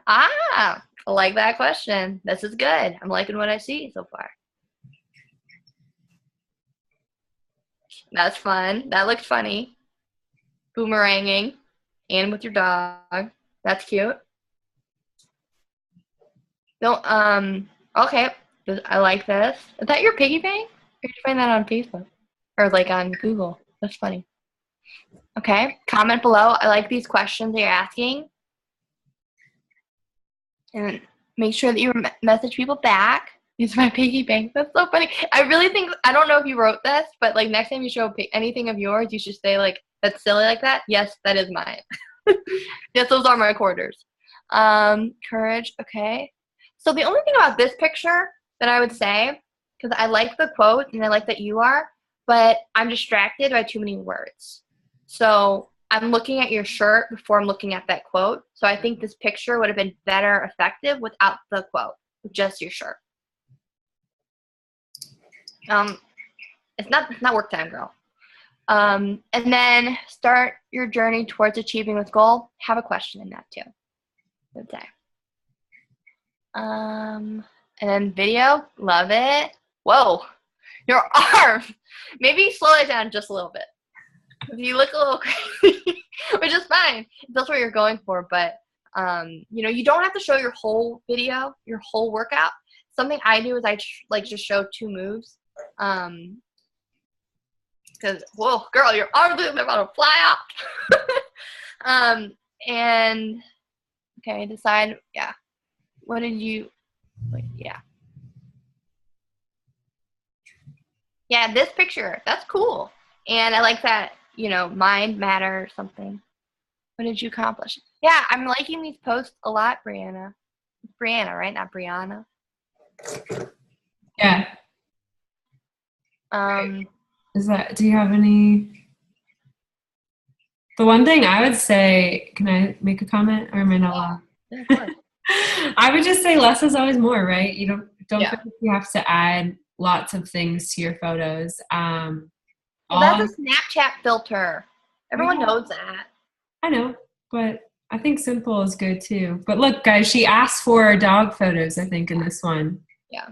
I like that question. This is good. I'm liking what I see so far. That's fun. That looks funny. Boomeranging. And with your dog. That's cute. Don't, okay. I like this. Is that your piggy bank? Or did you find that on Facebook? Or like on Google? That's funny. Okay. Comment below. I like these questions that you're asking. And make sure that you message people back. Use my piggy bank. That's so funny. I really think, I don't know if you wrote this, but like next time you show anything of yours, you should say like, that's silly like that. Yes, that is mine. Yes, those are my quarters. Courage. Okay. So the only thing about this picture that I would say, because I like the quote and I like that you are, but I'm distracted by too many words. So I'm looking at your shirt before I'm looking at that quote. So I think this picture would have been better effective without the quote, with just your shirt. It's not work time, girl. And then start your journey towards achieving this goal. Have a question in that too. Good day. And then video, love it. Whoa, your arm. Maybe slow it down just a little bit. You look a little crazy, which is fine. If that's what you're going for, but you know, you don't have to show your whole video, your whole workout. Something I do is I like just show 2 moves. Because whoa, girl, your arms are about to fly off. And okay, decide. Yeah, what did you? Wait, yeah, this picture, that's cool, and I like that. You know, mind matter or something. What did you accomplish? Yeah, I'm liking these posts a lot, Brianna. It's Brianna, right? Not Brianna. Yeah. Do you have any? The one thing I would say, can I make a comment or am I not allowed? Yeah, of course. I would just say less is always more, right? You don't Yeah. feel like you have to add lots of things to your photos. Well, that's a Snapchat filter. Everyone knows that. I know, but I think simple is good too. But look, guys, she asked for dog photos, I think, in this one. Yeah.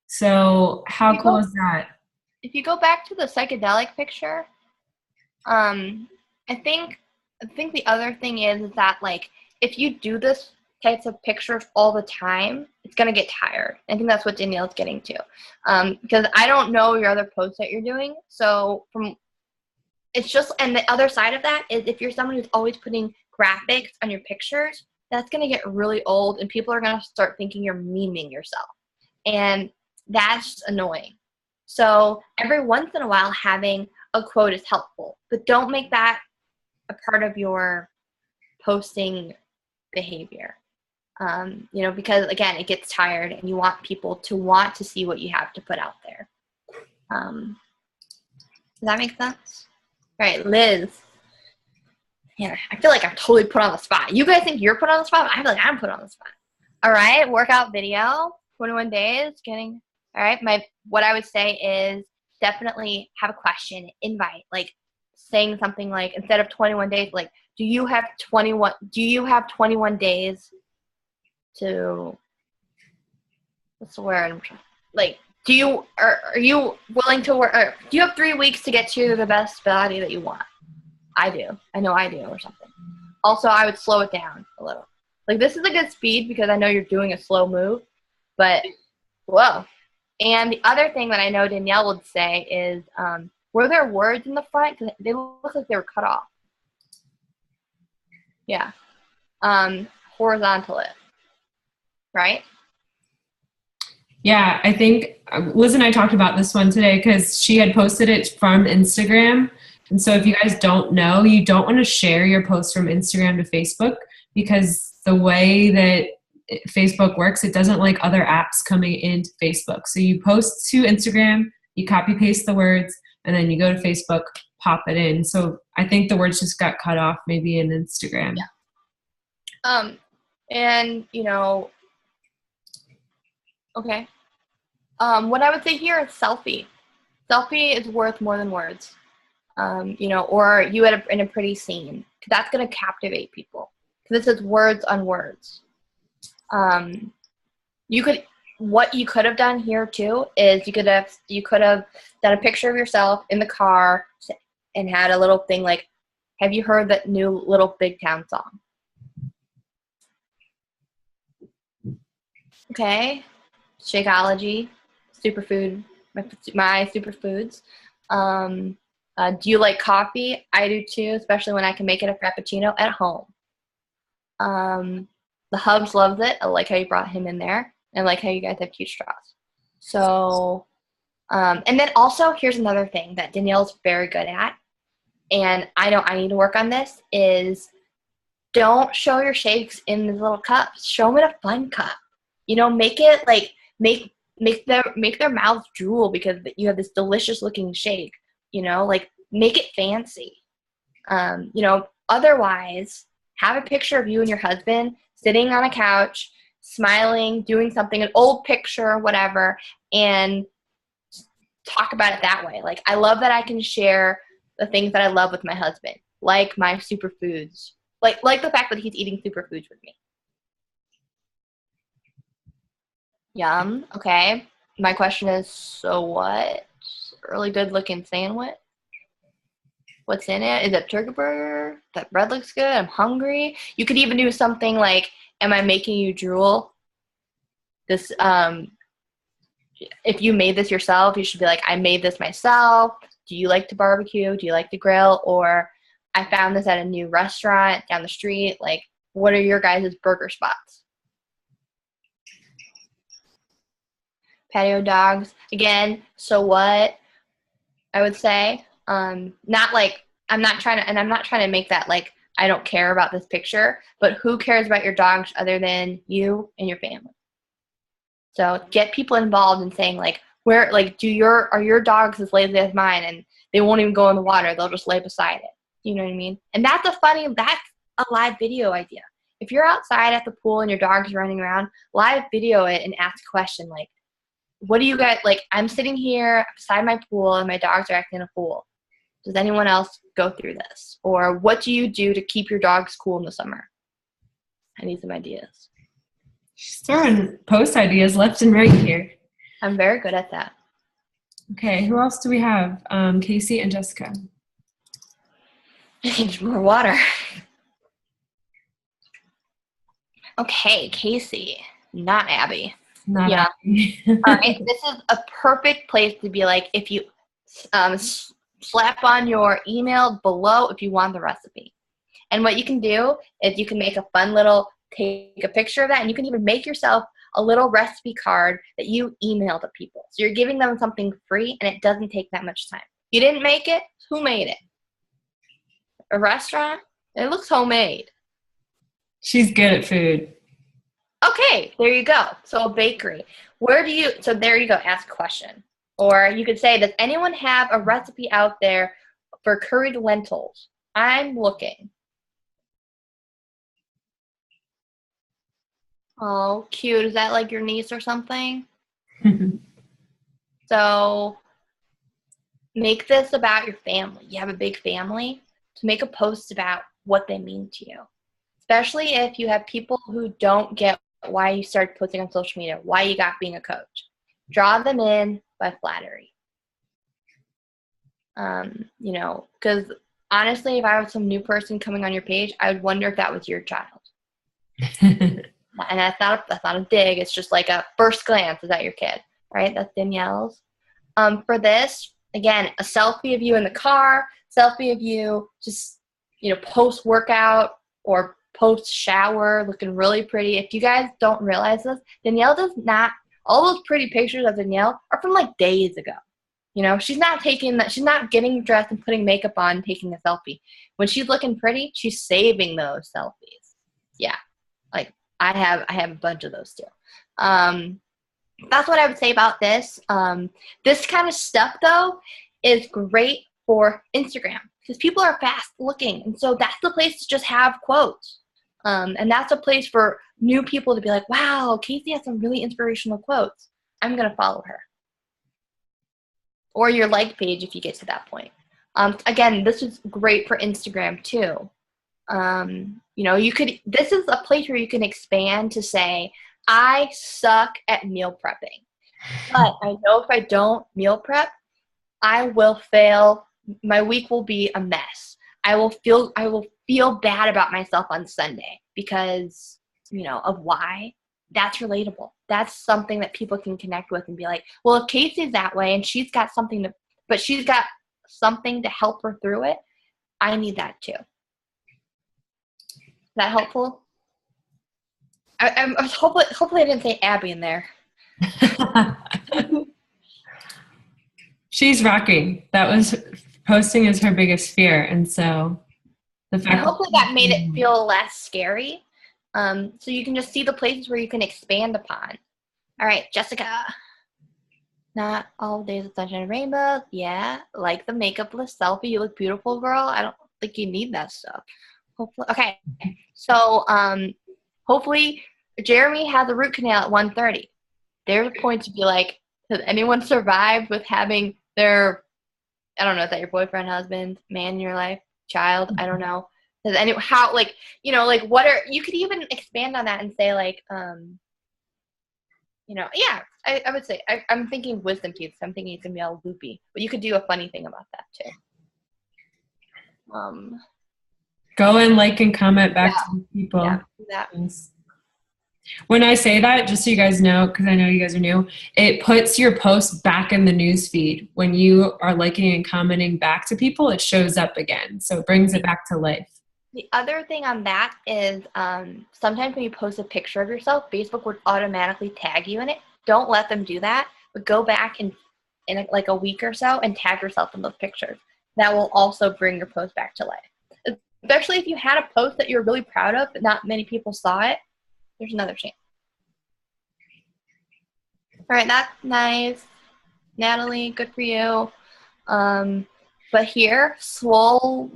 So how cool is that? If you go back to the psychedelic picture, I think the other thing is that like if you do this types of pictures all the time, it's gonna get tired. I think that's what Danielle's getting to, because I don't know your other posts that you're doing. So it's just, and the other side of that is if you're someone who's always putting graphics on your pictures, that's gonna get really old, and people are gonna start thinking you're memeing yourself, and that's annoying. So every once in a while, having a quote is helpful, but don't make that a part of your posting behavior. You know, because again, it gets tired and you want people to want to see what you have to put out there. Does that make sense? All right, Liz. Yeah, I feel like I'm totally put on the spot. You guys think you're put on the spot? I feel like I'm put on the spot. All right, workout video, 21 days, all right, what I would say is definitely have a question, invite, like saying something like, instead of 21 days, like, do you have 21 days to, what's the word? Like, are you willing to work, or do you have 3 weeks to get to the best body that you want? I do. I know I do, or something. Also, I would slow it down a little. Like, this is a good speed because I know you're doing a slow move, but whoa. And the other thing that I know Danielle would say is, were there words in the front? Because they look like they were cut off. Yeah. Horizontal it. Right? Yeah, I think Liz and I talked about this one today because she had posted it from Instagram And so if you guys don't know, you don't want to share your posts from Instagram to Facebook, because the way that Facebook works, it doesn't like other apps coming into Facebook. So you post to Instagram, you copy paste the words, and then you go to Facebook, pop it in. So I think the words just got cut off maybe in Instagram. Yeah. And okay. What I would say here is selfie. Selfie is worth more than words. Or you in a pretty scene. That's going to captivate people. This is words on words. What you could have done here too is you could have done a picture of yourself in the car and had a little thing like, have you heard that new Little Big Town song? Okay. Shakeology, superfood, my superfoods. Do you like coffee? I do too, especially when I can make it a frappuccino at home. The Hubs loves it. I like how you brought him in there. And I like how you guys have cute straws. So, and then also, here's another thing that Danielle's very good at, and I need to work on this, is don't show your shakes in these little cups. Show them in a fun cup. Make it like, make their mouths drool because you have this delicious looking shake, like make it fancy. Otherwise, have a picture of you and your husband sitting on a couch, smiling, doing something, an old picture, whatever, and talk about it that way. Like, I love that I can share the things that I love with my husband, like my superfoods, like the fact that he's eating superfoods with me. Yum. Okay. My question is, so what? Really good looking sandwich. What's in it? Is it turkey burger? That bread looks good. I'm hungry. You could even do something like, am I making you drool? This, if you made this yourself, you should be like, I made this myself. Do you like to barbecue? Do you like to grill? Or I found this at a new restaurant down the street. Like, what are your guys' burger spots? Patio dogs. Again, so what? I would say. Not like, I'm not trying to make that like, I don't care about this picture, but who cares about your dogs other than you and your family? So get people involved in saying like, are your dogs as lazy as mine and they won't even go in the water, they'll just lay beside it. You know what I mean? And that's a live video idea. If you're outside at the pool and your dog's running around, live video it and ask a question like, what do you guys, like, I'm sitting here beside my pool and my dogs are acting a fool. Does anyone else go through this? Or what do you do to keep your dogs cool in the summer? I need some ideas. She's throwing post ideas left and right here. I'm very good at that. Okay, who else do we have? Casey and Jessica. I need more water. Okay, Casey, not Abby. Not yeah. Abby. All right, this is a perfect place to be like, if you slap on your email below if you want the recipe. And what you can do is you can make a fun little, take a picture of that, and you can even make yourself a little recipe card that you email to people. So you're giving them something free, and it doesn't take that much time. You didn't make it? Who made it? A restaurant? It looks homemade. She's good at food. Okay, there you go. So a bakery. So there you go, ask a question. Or you could say, does anyone have a recipe out there for curried lentils? I'm looking. Oh, cute. Is that like your niece or something? So make this about your family. You have a big family. So make a post about what they mean to you. Especially if you have people who don't get why you started posting on social media, why you got being a coach. Draw them in by flattery. Because honestly, if I was some new person coming on your page, I would wonder if that was your child. And that's not a dig. It's just like a first glance. Is that your kid? Right? That's Danielle's. For this, again, a selfie of you in the car, selfie of you just, post workout or post shower, looking really pretty. If you guys don't realize this, Danielle does not. All those pretty pictures of Danielle are from like days ago. You know, she's not taking that. She's not getting dressed and putting makeup on, taking a selfie. When she's looking pretty, she's saving those selfies. Yeah, like I have a bunch of those too. That's what I would say about this. This kind of stuff though is great for Instagram because people are fast looking, and so that's the place to just have quotes. And that's a place for new people to be like, wow, Casey has some really inspirational quotes. I'm going to follow her. Or your like page if you get to that point. Again, this is great for Instagram too. You know, this is a place where you can expand to say, I suck at meal prepping. But I know if I don't meal prep, I will fail. My week will be a mess. I will feel bad about myself on Sunday because, you know, of why. That's relatable. That's something that people can connect with and be like, well, if Casey's that way and she's got something to help her through it, I need that too. Is that helpful? I was hopefully I didn't say Abby in there. She's rocking. That was posting is her biggest fear, and so the fact hopefully that made it feel less scary. So you can just see the places where you can expand upon. All right, Jessica. Not all days of sunshine and rainbows. Yeah, like the makeupless selfie. You look beautiful, girl. I don't think you need that stuff. Hopefully, okay. So, hopefully, Jeremy had the root canal at 1:30. There's a point to be like, has anyone survived with having their, I don't know, is that your boyfriend, husband, man in your life, child? I don't know. Does anyone, how, like, you know, like, what are, you could even expand on that and say, like, you know, yeah, I would say, I'm thinking wisdom teeth, so I'm thinking it's going to be all loopy, but you could do a funny thing about that, too. Go and like and comment back to people. Yeah, do that. When I say that, just so you guys know, because I know you guys are new, it puts your post back in the news feed. When you are liking and commenting back to people, it shows up again. So it brings it back to life. The other thing on that is sometimes when you post a picture of yourself, Facebook would automatically tag you in it. Don't let them do that, but go back in like a week or so and tag yourself in those pictures. That will also bring your post back to life. Especially if you had a post that you're really proud of, but not many people saw it, there's another chance. All right, that's nice. Natalie, good for you. But here, Swole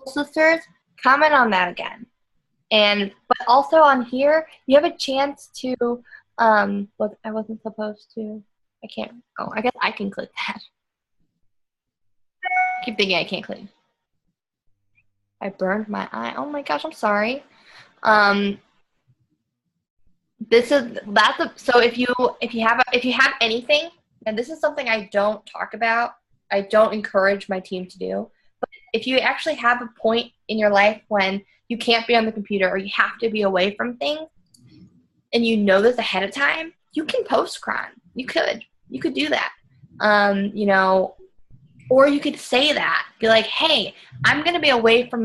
Sisters, comment on that again. But also on here, you have a chance to, I wasn't supposed to, I can't, oh, I guess I can click that. I keep thinking I can't click. I burned my eye. Oh my gosh, I'm sorry. So if you have anything, and this is something I don't talk about, I don't encourage my team to do, but if you actually have a point in your life when you can't be on the computer or you have to be away from things, and you know this ahead of time, you can post cron. You could do that. You know, or you could say that, be like, hey, I'm going to be away from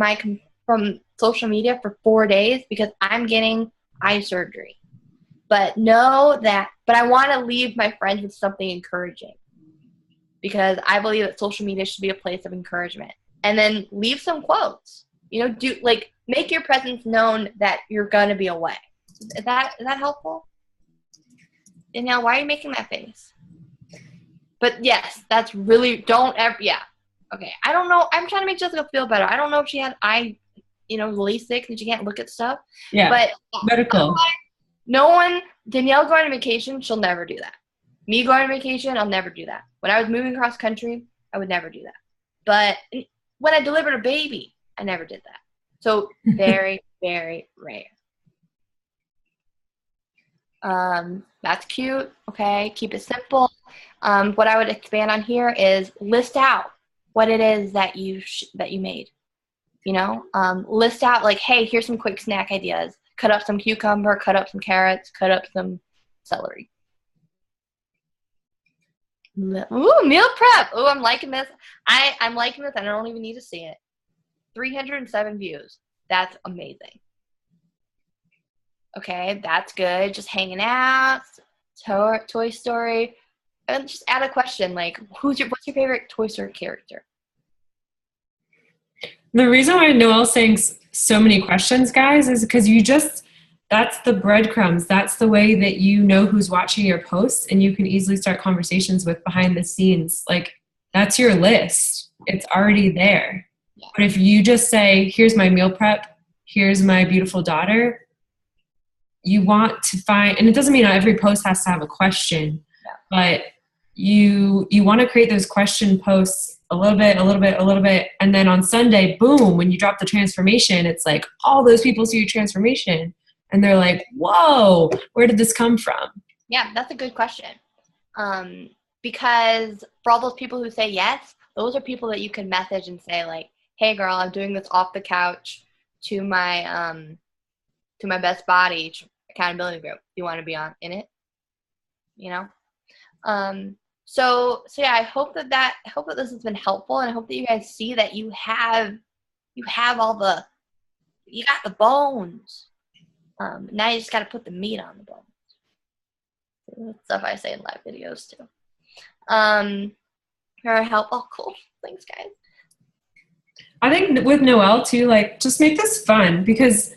social media for 4 days because I'm getting eye surgery. But I want to leave my friends with something encouraging because I believe that social media should be a place of encouragement. And then leave some quotes. You know, make your presence known that you're going to be away. Is that helpful? Danielle, why are you making that face? But yes, that's really, yeah. Okay, I don't know. I'm trying to make Jessica feel better. I don't know if she had LASIK and she can't look at stuff. Yeah, but medical. Danielle going on vacation, she'll never do that. Me going on vacation, I'll never do that. When I was moving across country, I would never do that. But when I delivered a baby, I never did that. So very, very rare. That's cute. Okay, keep it simple. What I would expand on here is list out what it is that you made. You know, list out like, hey, here's some quick snack ideas. Cut up some cucumber, cut up some carrots, cut up some celery. Ooh, meal prep. Ooh, I'm liking this. I'm liking this. I don't even need to see it. 307 views. That's amazing. Okay, that's good. Just hanging out. Toy Story. And just add a question like, what's your favorite Toy Story character? The reason why Noelle's saying so many questions, guys, is because that's the breadcrumbs. That's the way that you know who's watching your posts, and you can easily start conversations with behind the scenes. Like, that's your list. It's already there. Yeah. But if you just say, here's my meal prep, here's my beautiful daughter, you want to find, and it doesn't mean every post has to have a question, but you want to create those question posts a little bit. And then on Sunday, boom, when you drop the transformation, it's like all those people see your transformation and they're like, whoa, where did this come from? Yeah, that's a good question. Because for all those people who say yes, those are people that you can message and say like, hey girl, I'm doing this off the couch to my best body accountability group. You want to be in it? You know? So yeah, I hope that this has been helpful, and I hope that you guys see that you got the bones. Now you just got to put the meat on the bones. That's stuff I say in live videos too. Very helpful. Cool. Thanks, guys. I think with Noelle too, like, just make this fun, because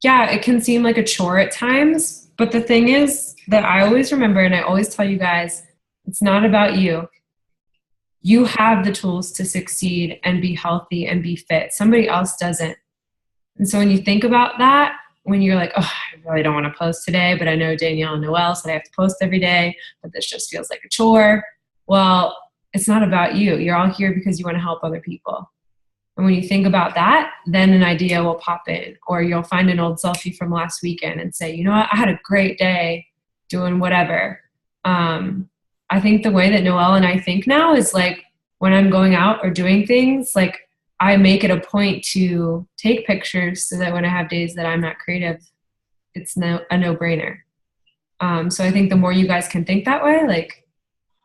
yeah, it can seem like a chore at times, but the thing is that I always remember, and I always tell you guys, it's not about you. You have the tools to succeed and be healthy and be fit. Somebody else doesn't. And so when you think about that, when you're like, oh, I really don't want to post today, but I know Danielle and Noelle said I have to post every day, but this just feels like a chore. Well, it's not about you. You're all here because you want to help other people. And when you think about that, then an idea will pop in, or you'll find an old selfie from last weekend and say, you know what, I had a great day doing whatever. I think the way that Noelle and I think now is like, when I'm going out or doing things, like, I make it a point to take pictures so that when I have days that I'm not creative, it's a no-brainer. So I think the more you guys can think that way, like,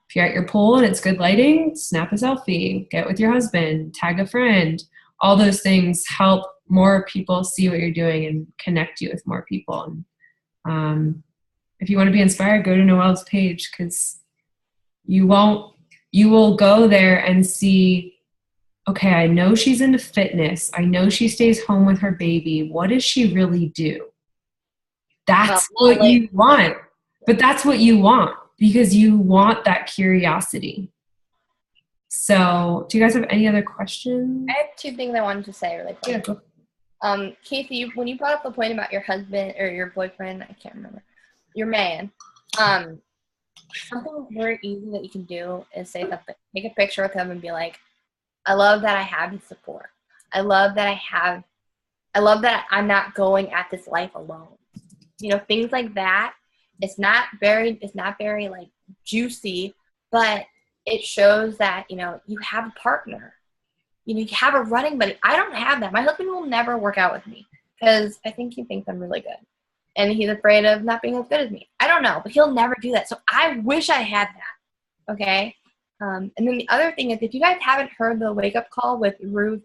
if you're at your pool and it's good lighting, snap a selfie, get with your husband, tag a friend. All those things help more people see what you're doing and connect you with more people. And if you want to be inspired, go to Noelle's page, because you will go there and see, okay, I know she's into fitness. I know she stays home with her baby. What does she really do? That's what you want. But that's what you want, because you want that curiosity. So, do you guys have any other questions? I have two things I wanted to say really quick. Yeah, Casey, when you brought up the point about your husband or your boyfriend, I can't remember, your man, something very easy that you can do is say something, take a picture with him and be like, I love that I have his support. I love that I'm not going at this life alone. You know, things like that. It's not very like juicy, but it shows that, you know, you have a partner. You know, you have a running buddy. I don't have that. My husband will never work out with me because I think he thinks I'm really good. And he's afraid of not being as good as me. I don't know, but he'll never do that. So I wish I had that. Okay? And then the other thing is, if you guys haven't heard the wake up call with Ruth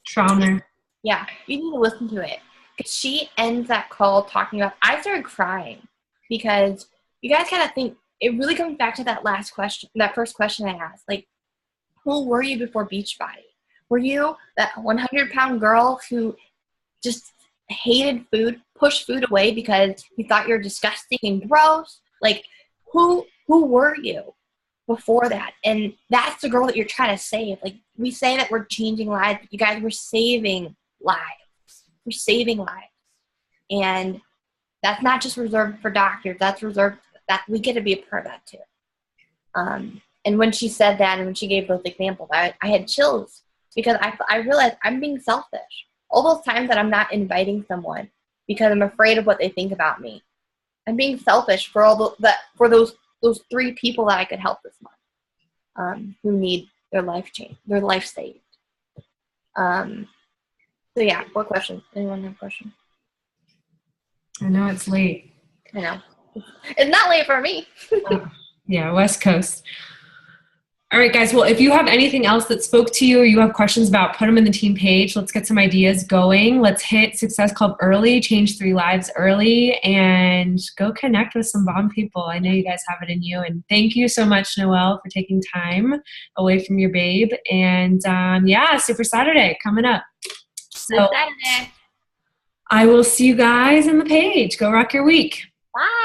Traumer. Yeah, you need to listen to it. Because she ends that call talking about, I started crying because you guys kind of think, it really comes back to that first question I asked. Like, who were you before Beachbody? Were you that 100-pound girl who just hated food, pushed food away because you thought you're disgusting and gross? Like, who were you before that? And that's the girl that you're trying to save. Like, we say that we're changing lives, but you guys, we're saving lives. We're saving lives. And that's not just reserved for doctors. That's reserved, that we get to be a part of that too. And when she said that and when she gave those examples, I had chills because I realized I'm being selfish. All those times that I'm not inviting someone because I'm afraid of what they think about me, I'm being selfish for those 3 people that I could help this month, who need their life changed, their life saved. So yeah, what question? Anyone have a question? I know it's late. I know. It's not late for me. Yeah, West Coast. All right, guys. Well, if you have anything else that spoke to you or you have questions about, put them in the team page. Let's get some ideas going. Let's hit Success Club early, change 3 lives early, and go connect with some bomb people. I know you guys have it in you. And thank you so much, Noelle, for taking time away from your babe. And yeah, Super Saturday coming up. So Saturday. I will see you guys in the page. Go rock your week. Bye.